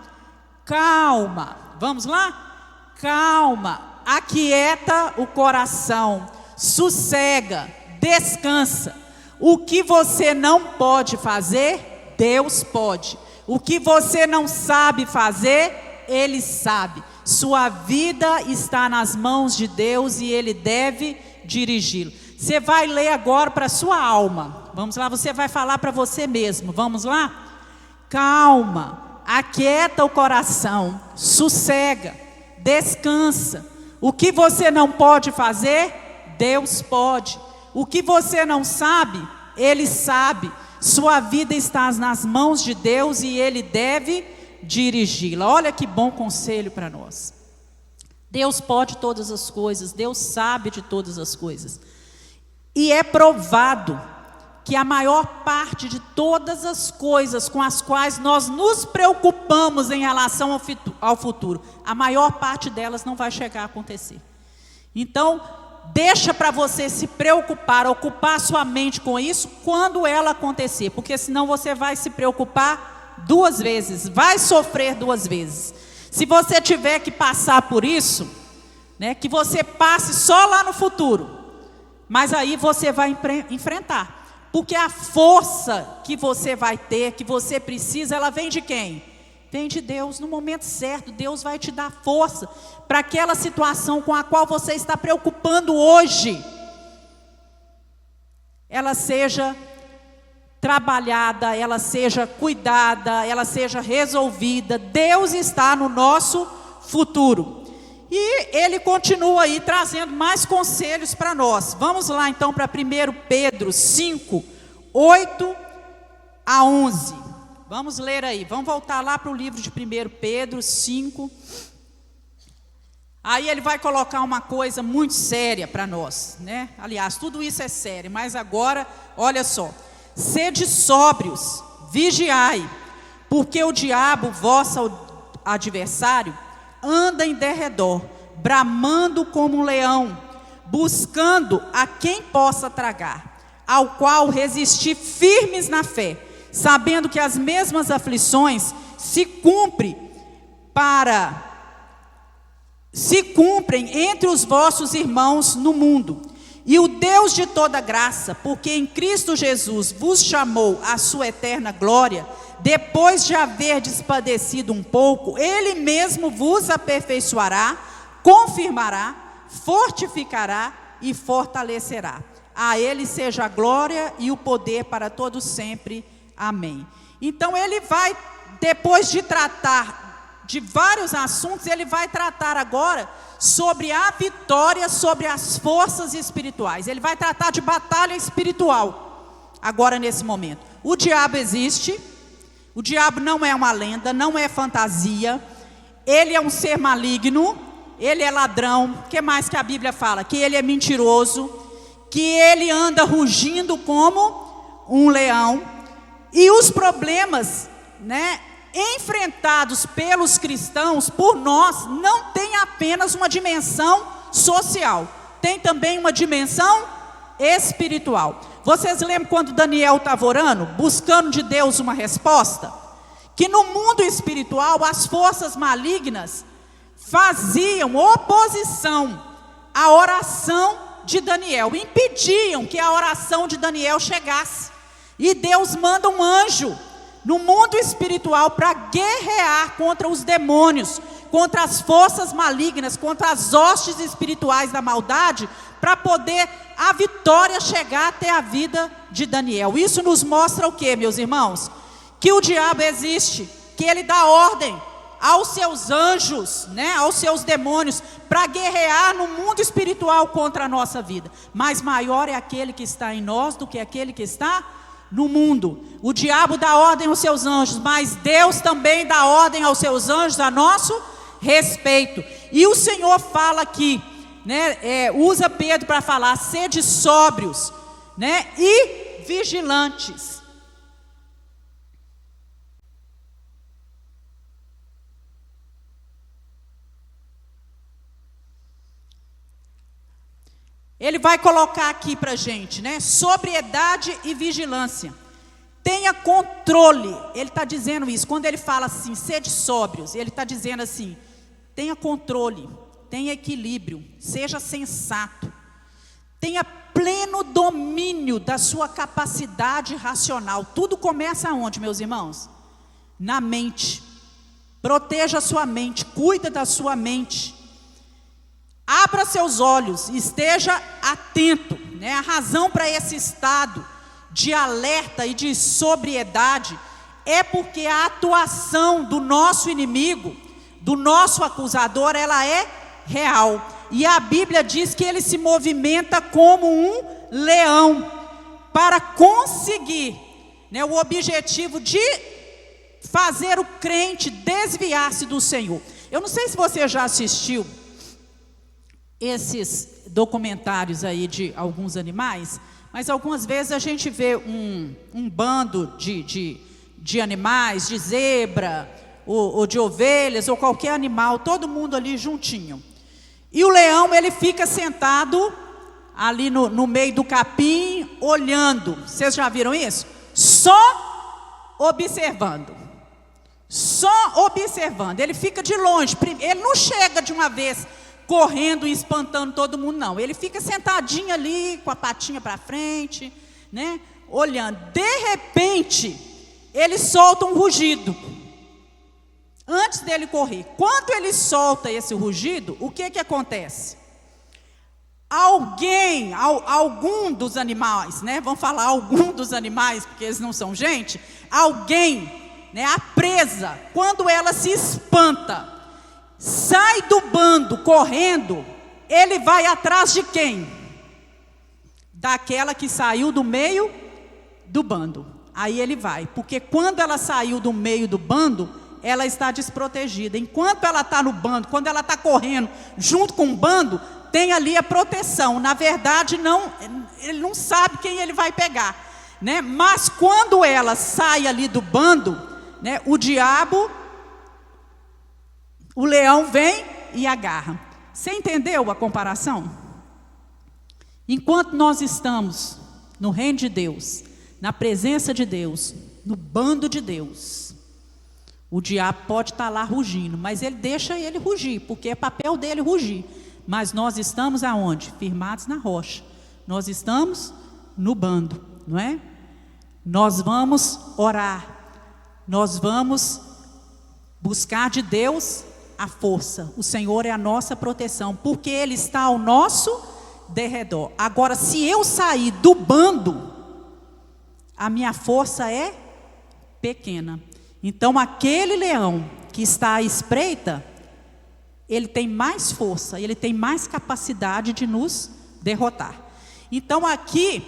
A: Calma, vamos lá? calma, aquieta o coração, sossega, descansa. O que você não pode fazer, Deus pode. O que você não sabe fazer, Ele sabe. Sua vida está nas mãos de Deus e Ele deve dirigi-lo. Você vai ler agora para a sua alma. Vamos lá, você vai falar para você mesmo. Vamos lá? Calma, aquieta o coração, sossega, descansa. O que você não pode fazer, Deus pode. O que você não sabe, Ele sabe. Sua vida está nas mãos de Deus e Ele deve dirigi-la. Olha que bom conselho para nós. Deus pode todas as coisas, Deus sabe de todas as coisas. E é provado que a maior parte de todas as coisas com as quais nós nos preocupamos em relação ao futuro, a maior parte delas não vai chegar a acontecer. Então, deixa para você se preocupar, ocupar sua mente com isso quando ela acontecer, porque senão você vai se preocupar duas vezes, vai sofrer duas vezes. Se você tiver que passar por isso, né, que você passe só lá no futuro, mas aí você vai enfrentar. Porque a força que você vai ter, que você precisa, ela vem de quem? Vem de Deus. No momento certo, Deus vai te dar força para aquela situação com a qual você está preocupando hoje, ela seja trabalhada, ela seja cuidada, ela seja resolvida. Deus está no nosso futuro. E ele continua aí trazendo mais conselhos para nós. Vamos lá então para 1 Pedro 5, 8 a 11. Vamos ler aí, vamos voltar lá para o livro de 1 Pedro 5. Aí ele vai colocar uma coisa muito séria para nós, né? Aliás, tudo isso é sério, mas agora, olha só. Sede sóbrios, vigiai, porque o diabo, vosso adversário, anda em derredor, bramando como um leão, buscando a quem possa tragar, ao qual resistir firmes na fé, sabendo que as mesmas aflições se cumprem entre os vossos irmãos no mundo. E o Deus de toda graça, porque em Cristo Jesus vos chamou à sua eterna glória, depois de haverdes padecido um pouco, Ele mesmo vos aperfeiçoará, confirmará, fortificará e fortalecerá. A Ele seja a glória e o poder para todos sempre. Amém. Então ele vai, depois de tratar de vários assuntos, ele vai tratar agora sobre a vitória sobre as forças espirituais. Ele vai tratar de batalha espiritual agora nesse momento. O diabo existe. O diabo não é uma lenda, não é fantasia. Ele é um ser maligno, ele é ladrão. O que mais que a Bíblia fala? Que ele é mentiroso, que ele anda rugindo como um leão. E os problemas, né, enfrentados pelos cristãos, por nós, não tem apenas uma dimensão social, tem também uma dimensão espiritual. Vocês lembram quando Daniel estava orando, buscando de Deus uma resposta? Que no mundo espiritual as forças malignas faziam oposição à oração de Daniel, impediam que a oração de Daniel chegasse. E Deus manda um anjo no mundo espiritual para guerrear contra os demônios, contra as forças malignas, contra as hostes espirituais da maldade, para poder a vitória chegar até a vida de Daniel. Isso nos mostra o que, meus irmãos? Que o diabo existe, que ele dá ordem aos seus anjos, né, aos seus demônios, para guerrear no mundo espiritual contra a nossa vida. Mas maior é aquele que está em nós do que aquele que está no mundo. O diabo dá ordem aos seus anjos, mas Deus também dá ordem aos seus anjos a nosso respeito. E o Senhor fala aqui, né, usa Pedro para falar: sede sóbrios, né, e vigilantes. Ele vai colocar aqui para a gente, né? Sobriedade e vigilância. Tenha controle. Ele está dizendo isso. Quando ele fala assim, sede sóbrios, ele está dizendo assim: tenha controle. tenha equilíbrio, seja sensato, tenha pleno domínio da sua capacidade racional. Tudo começa aonde, meus irmãos? Na mente. Proteja a sua mente, cuida da sua mente. Abra seus olhos, esteja atento, né? A razão para esse estado de alerta e de sobriedade é porque a atuação do nosso inimigo, do nosso acusador, ela é real. E a Bíblia diz que ele se movimenta como um leão para conseguir, né, o objetivo de fazer o crente desviar-se do Senhor. Eu não sei se você já assistiu esses documentários aí de alguns animais, mas algumas vezes a gente vê um bando de animais, de zebra, ou de ovelhas, ou qualquer animal, todo mundo ali juntinho. E o leão, ele fica sentado ali no meio do capim, olhando. Vocês já viram isso? Só observando. Só observando. Ele fica de longe. Ele não chega de uma vez correndo e espantando todo mundo, não. Ele fica sentadinho ali, com a patinha para frente, né? Olhando. De repente, ele solta um rugido. Antes dele correr. Quando ele solta esse rugido, o que acontece? Algum dos animais, né? Vamos falar algum dos animais, porque eles não são gente. Alguém, né? A presa, quando ela se espanta, sai do bando correndo, ele vai atrás de quem? Daquela que saiu do meio do bando. Aí ele vai, porque quando ela saiu do meio do bando, ela está desprotegida. Enquanto ela está no bando, quando ela está correndo junto com o bando, tem ali a proteção. Na verdade, ele não sabe quem ele vai pegar, né? Mas quando ela sai ali do bando, né, o diabo, o leão vem e agarra. Você entendeu a comparação? Enquanto nós estamos no reino de Deus, na presença de Deus, no bando de Deus, o diabo pode estar lá rugindo, mas ele deixa ele rugir, porque é papel dele rugir. Mas nós estamos aonde? Firmados na rocha. Nós estamos no bando, não é? Nós vamos orar. Nós vamos buscar de Deus a força. O Senhor é a nossa proteção, porque Ele está ao nosso derredor. Agora, se eu sair do bando, a minha força é pequena. Então, aquele leão que está à espreita, ele tem mais força, ele tem mais capacidade de nos derrotar. Então, aqui,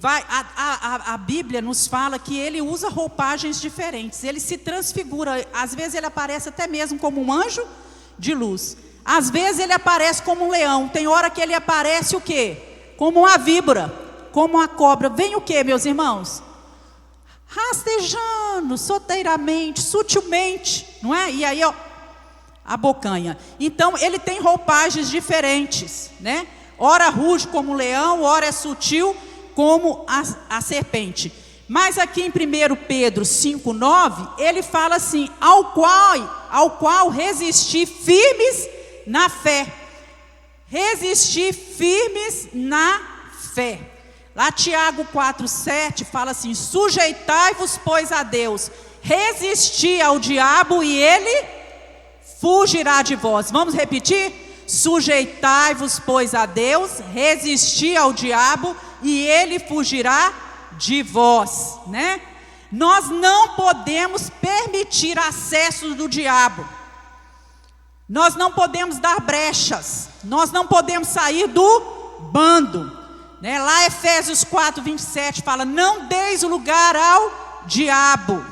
A: a Bíblia nos fala que ele usa roupagens diferentes, ele se transfigura. Às vezes ele aparece até mesmo como um anjo de luz. Às vezes ele aparece como um leão. Tem hora que ele aparece o quê? Como uma víbora, como uma cobra. Vem o quê, meus irmãos? Rastejando, soteiramente, sutilmente, não é? E aí, ó, a bocanha. Então, ele tem roupagens diferentes, né? Ora ruge como um leão, ora é sutil como a serpente. Mas aqui em 1 Pedro 5,9, ele fala assim: ao qual resistir firmes na fé. Resistir firmes na fé. Lá Tiago 4,7 fala assim: sujeitai-vos, pois, a Deus, resisti ao diabo e ele fugirá de vós. Vamos repetir? Sujeitai-vos, pois, a Deus, resisti ao diabo e ele fugirá de vós, né? Nós não podemos permitir acesso do diabo. Nós não podemos dar brechas. Nós não podemos sair do bando. Né? Lá Efésios 4:27 fala: não deis lugar ao diabo.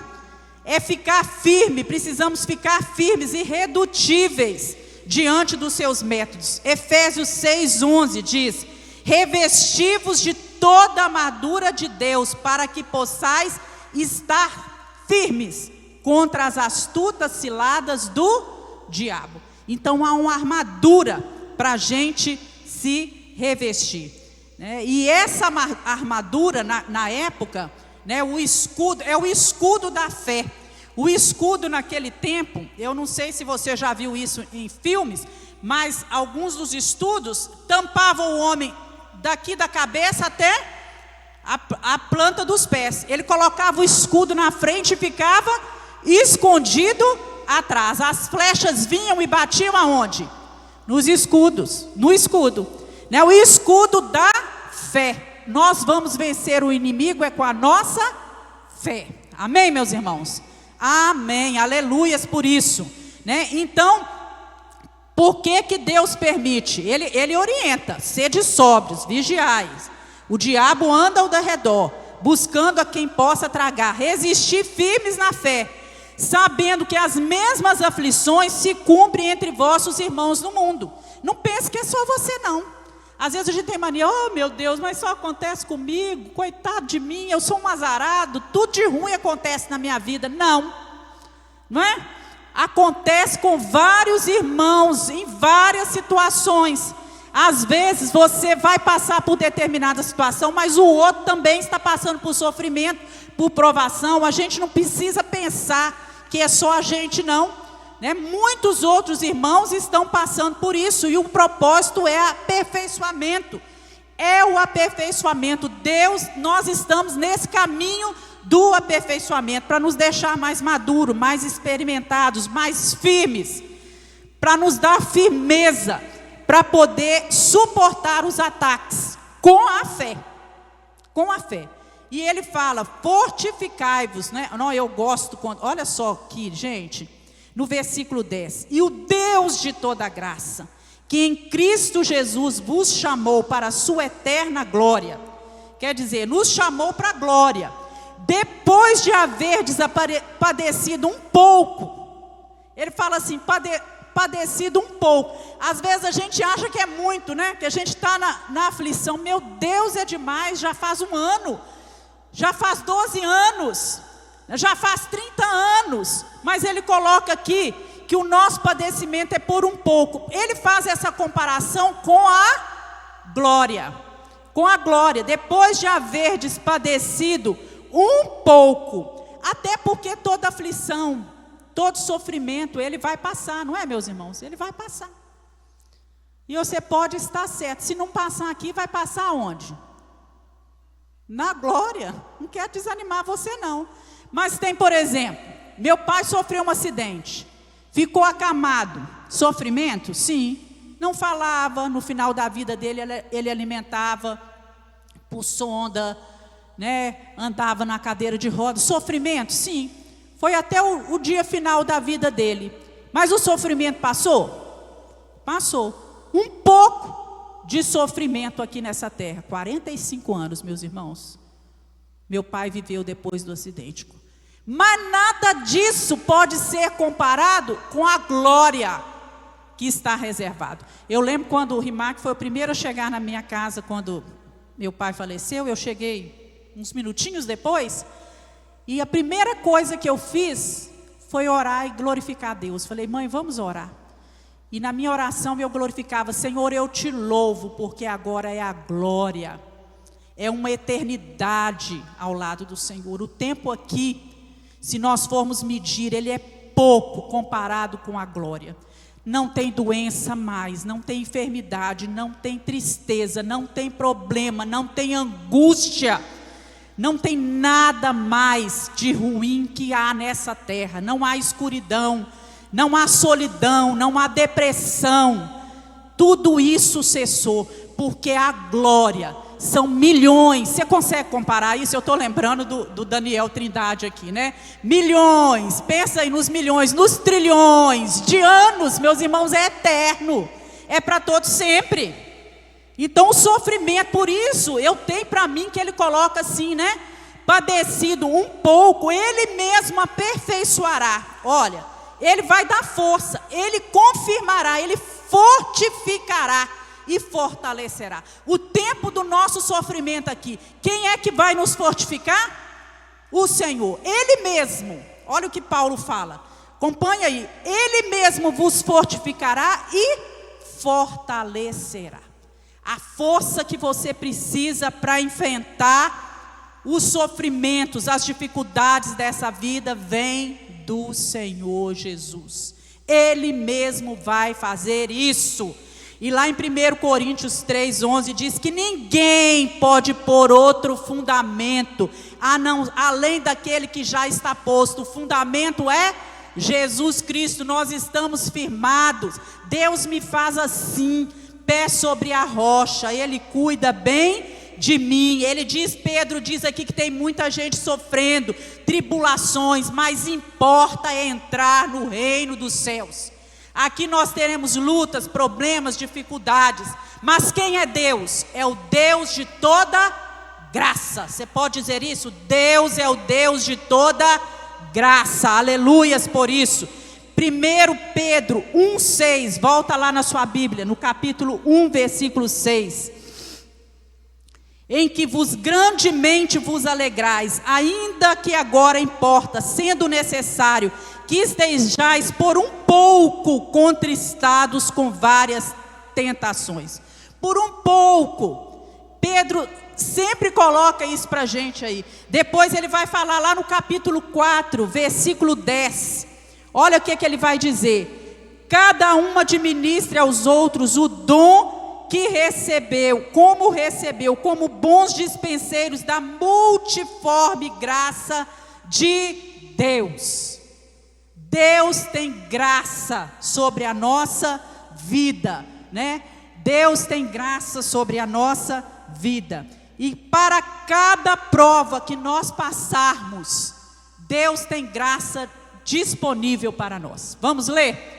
A: É ficar firme, precisamos ficar firmes e irredutíveis diante dos seus métodos. Efésios 6:11 diz: revesti-vos de toda a armadura de Deus, para que possais estar firmes contra as astutas ciladas do diabo. Então há uma armadura para a gente se revestir. E essa armadura, na época, né, o escudo, é o escudo da fé. O escudo naquele tempo, eu não sei se você já viu isso em filmes, mas alguns dos estudos tampavam o homem daqui da cabeça até a planta dos pés. Ele colocava o escudo na frente e ficava escondido atrás. As flechas vinham e batiam aonde? Nos escudos, no escudo, né? O escudo da fé. Nós vamos vencer o inimigo é com a nossa fé. Amém, meus irmãos? Amém, aleluias por isso, né? Então, por que que Deus permite? Ele orienta: sede sóbrios, vigiais. O diabo anda ao redor, buscando a quem possa tragar. Resistir firmes na fé, sabendo que as mesmas aflições se cumprem entre vossos irmãos no mundo. Não pense que é só você, não. Às vezes a gente tem mania: oh meu Deus, mas só acontece comigo, coitado de mim, eu sou um azarado, tudo de ruim acontece na minha vida. Não é? Acontece com vários irmãos, em várias situações. Às vezes você vai passar por determinada situação, mas o outro também está passando por sofrimento, por provação. A gente não precisa pensar que é só a gente, não, né? Muitos outros irmãos estão passando por isso, e o propósito é aperfeiçoamento. É o aperfeiçoamento. Nós estamos nesse caminho do aperfeiçoamento, para nos deixar mais maduros, mais experimentados, mais firmes, para nos dar firmeza, para poder suportar os ataques com a fé. Com a fé. E ele fala: fortificai-vos, né? Não, eu gosto quando, olha só aqui, gente, no versículo 10: e o Deus de toda graça, que em Cristo Jesus vos chamou para a sua eterna glória, quer dizer, nos chamou para a glória, depois de haver padecido um pouco. Ele fala assim: padecido um pouco. Às vezes a gente acha que é muito, né? Que a gente está na aflição. Meu Deus, é demais, já faz um ano, já faz 12 anos, já faz 30 anos. Mas ele coloca aqui que o nosso padecimento é por um pouco. Ele faz essa comparação com a glória. Com a glória, depois de haver padecido um pouco. Até porque toda aflição, todo sofrimento, ele vai passar, não é, meus irmãos? Ele vai passar. E você pode estar certo, se não passar aqui, vai passar onde? Na glória. Não quero desanimar você, não. Mas tem, por exemplo, meu pai sofreu um acidente, ficou acamado. Sofrimento? Sim. Não falava, no final da vida dele, ele alimentava por sonda, né? Andava na cadeira de rodas. Sofrimento? Sim. Foi até o dia final da vida dele. Mas o sofrimento passou? Passou. Um pouco de sofrimento aqui nessa terra. 45 anos, meus irmãos. Meu pai viveu depois do acidente. Mas nada disso pode ser comparado com a glória que está reservado. Eu lembro quando o Rimac foi o primeiro a chegar na minha casa, quando meu pai faleceu. Eu cheguei uns minutinhos depois. E a primeira coisa que eu fiz foi orar e glorificar a Deus. Falei: mãe, vamos orar. E na minha oração eu glorificava: Senhor, eu te louvo, porque agora é a glória. É uma eternidade ao lado do Senhor. O tempo aqui, se nós formos medir, ele é pouco comparado com a glória. Não tem doença mais, não tem enfermidade, não tem tristeza, não tem problema, não tem angústia. Não tem nada mais de ruim que há nessa terra. Não há escuridão, não há solidão, não há depressão. Tudo isso cessou, porque a glória são milhões. Você consegue comparar isso? Eu estou lembrando do Daniel Trindade aqui, né? Milhões, pensa aí nos milhões, nos trilhões de anos, meus irmãos, é eterno. É para todos sempre. Então o sofrimento, por isso eu tenho para mim que ele coloca assim, né? Padecido um pouco, ele mesmo aperfeiçoará. Olha, ele vai dar força, ele confirmará, ele fortificará e fortalecerá. O tempo do nosso sofrimento aqui, quem é que vai nos fortificar? O Senhor, ele mesmo. Olha o que Paulo fala, acompanha aí: ele mesmo vos fortificará e fortalecerá. A força que você precisa para enfrentar os sofrimentos, as dificuldades dessa vida, vem do Senhor Jesus. Ele mesmo vai fazer isso. E lá em 1 Coríntios 3:11 diz que ninguém pode pôr outro fundamento além daquele que já está posto. O fundamento é Jesus Cristo. Nós estamos firmados. Deus me faz assim, pé sobre a rocha. Ele cuida bem de mim. Ele diz, Pedro diz aqui que tem muita gente sofrendo tribulações, mas importa é entrar no reino dos céus. Aqui nós teremos lutas, problemas, dificuldades, mas quem é Deus? É o Deus de toda graça. Você pode dizer isso? Deus é o Deus de toda graça. Aleluias por isso. 1 Pedro 1:6, volta lá na sua Bíblia, no capítulo 1, versículo 6. Em que vos grandemente vos alegrais, ainda que agora importa, sendo necessário, que estejais por um pouco contristados com várias tentações. Por um pouco. Pedro sempre coloca isso para a gente aí. Depois ele vai falar lá no capítulo 4, versículo 10. Olha o que ele vai dizer. Cada um administre aos outros o dom que recebeu, como bons dispenseiros da multiforme graça de Deus. Deus tem graça sobre a nossa vida, né? Deus tem graça sobre a nossa vida. E para cada prova que nós passarmos, Deus tem graça disponível para nós. Vamos ler?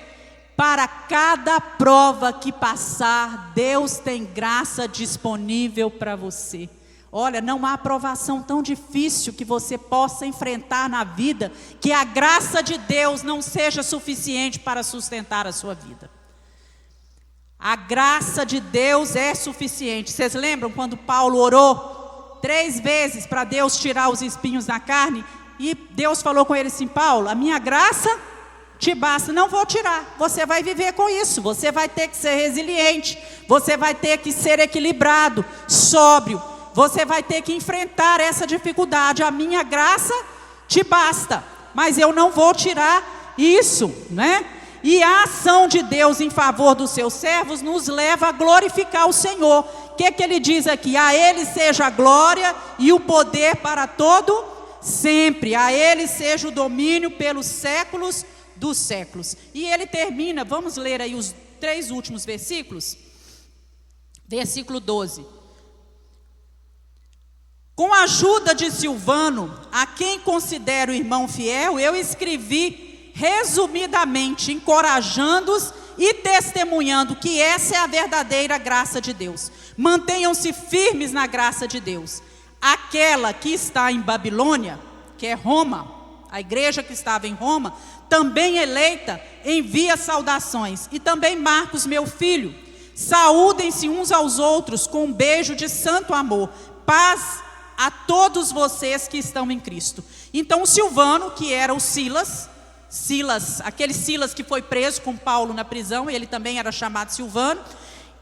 A: Para cada prova que passar, Deus tem graça disponível para você. Olha, não há provação tão difícil que você possa enfrentar na vida, que a graça de Deus não seja suficiente para sustentar a sua vida. A graça de Deus é suficiente. Vocês lembram quando Paulo orou 3 vezes para Deus tirar os espinhos da carne? E Deus falou com ele assim, Paulo, a minha graça te basta, não vou tirar, você vai viver com isso, você vai ter que ser resiliente, você vai ter que ser equilibrado, sóbrio, você vai ter que enfrentar essa dificuldade, a minha graça te basta, mas eu não vou tirar isso, né? E a ação de Deus em favor dos seus servos nos leva a glorificar o Senhor. O que ele diz aqui? A Ele seja a glória e o poder para todo sempre, a Ele seja o domínio pelos séculos dos séculos. E ele termina, vamos ler aí os 3 últimos versículos. Versículo 12. Com a ajuda de Silvano, a quem considero irmão fiel, eu escrevi resumidamente, encorajando-os e testemunhando que essa é a verdadeira graça de Deus. Mantenham-se firmes na graça de Deus. Aquela que está em Babilônia, que é Roma, a igreja que estava em Roma, também eleita, envia saudações. E também Marcos, meu filho. Saúdem-se uns aos outros com um beijo de santo amor. Paz a todos vocês que estão em Cristo. Então o Silvano, que era o Silas, aquele Silas que foi preso com Paulo na prisão, ele também era chamado Silvano,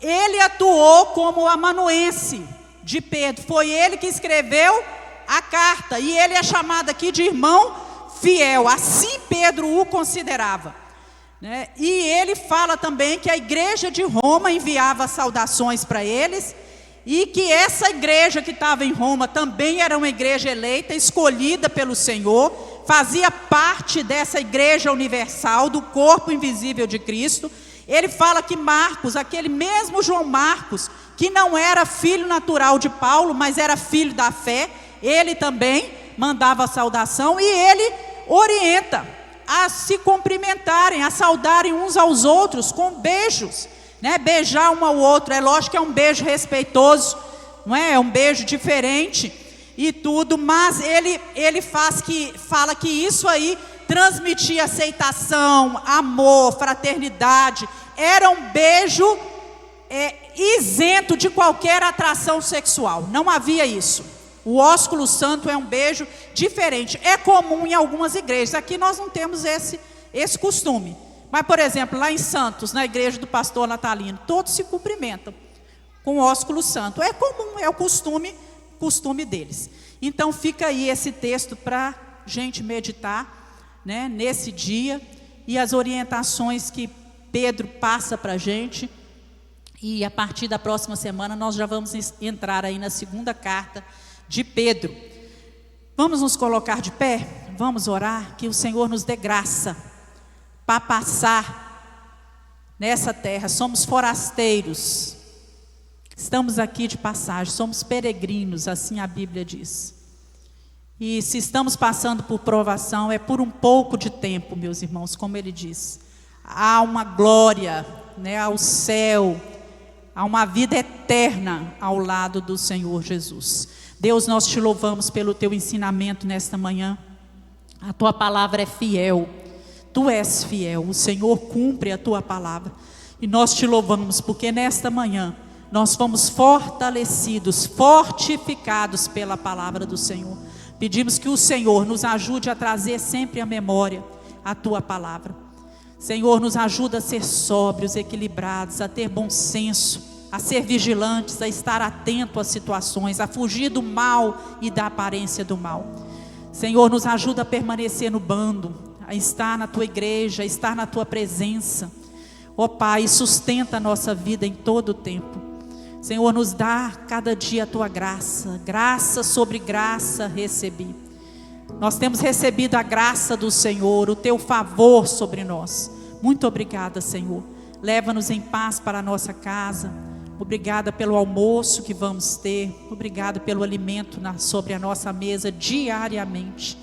A: ele atuou como amanuense de Pedro, foi ele que escreveu a carta, e ele é chamado aqui de irmão fiel, assim Pedro o considerava, né? E ele fala também que a igreja de Roma enviava saudações para eles, e que essa igreja que estava em Roma também era uma igreja eleita, escolhida pelo Senhor, fazia parte dessa igreja universal, do corpo invisível de Cristo. Ele fala que Marcos, aquele mesmo João Marcos, que não era filho natural de Paulo, mas era filho da fé, ele também mandava saudação, e ele orienta a se cumprimentarem, a saudarem uns aos outros com beijos, né? Beijar um ao outro, é lógico que é um beijo respeitoso, não é? É um beijo diferente e tudo, mas ele fala que isso aí transmitia aceitação, amor, fraternidade, era um beijo isento de qualquer atração sexual, não havia isso. O ósculo santo é um beijo diferente, é comum em algumas igrejas, aqui nós não temos esse costume. Mas, por exemplo, lá em Santos, na igreja do pastor Natalino, todos se cumprimentam com o ósculo santo. É comum, é o costume deles. Então, fica aí esse texto para a gente meditar, né, nesse dia. e as orientações que Pedro passa para a gente. E a partir da próxima semana nós já vamos entrar aí na segunda carta de Pedro. Vamos nos colocar de pé? Vamos orar, que o Senhor nos dê graça para passar nessa terra. Somos forasteiros, estamos aqui de passagem, somos peregrinos, assim a Bíblia diz. E se estamos passando por provação, é por um pouco de tempo, meus irmãos, como ele diz. Há uma glória, ao céu, há uma vida eterna ao lado do Senhor Jesus. Deus, nós te louvamos pelo teu ensinamento nesta manhã. A tua palavra é fiel, tu és fiel, o Senhor cumpre a tua palavra. E nós te louvamos porque nesta manhã nós fomos fortalecidos, fortificados pela palavra do Senhor. Pedimos que o Senhor nos ajude a trazer sempre à memória a tua palavra. Senhor, nos ajuda a ser sóbrios, equilibrados, a ter bom senso, a ser vigilantes, a estar atento às situações, a fugir do mal e da aparência do mal. Senhor, nos ajuda a permanecer no bando, a estar na tua igreja, a estar na tua presença. Ó Pai, sustenta a nossa vida em todo o tempo. Senhor, nos dá cada dia a tua graça, graça sobre graça recebi. Nós temos recebido a graça do Senhor, o teu favor sobre nós. Muito obrigada, Senhor. Leva-nos em paz para a nossa casa. Obrigada pelo almoço que vamos ter. Obrigada pelo alimento sobre a nossa mesa diariamente.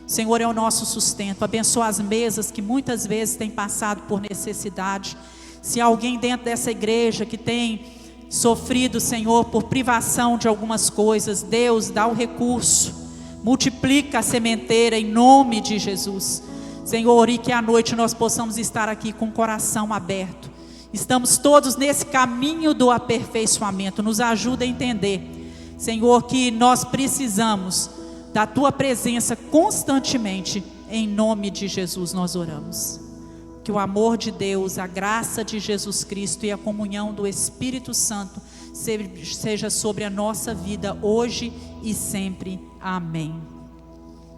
A: O Senhor é o nosso sustento. Abençoa as mesas que muitas vezes têm passado por necessidade. Se há alguém dentro dessa igreja que tem sofrido, Senhor, por privação de algumas coisas, Deus, dá o recurso. Multiplica a sementeira em nome de Jesus. Senhor, e que à noite nós possamos estar aqui com o coração aberto. Estamos todos nesse caminho do aperfeiçoamento. Nos ajuda a entender, Senhor, que nós precisamos da tua presença constantemente. Em nome de Jesus nós oramos. Que o amor de Deus, a graça de Jesus Cristo e a comunhão do Espírito Santo seja sobre a nossa vida hoje e sempre. Amém.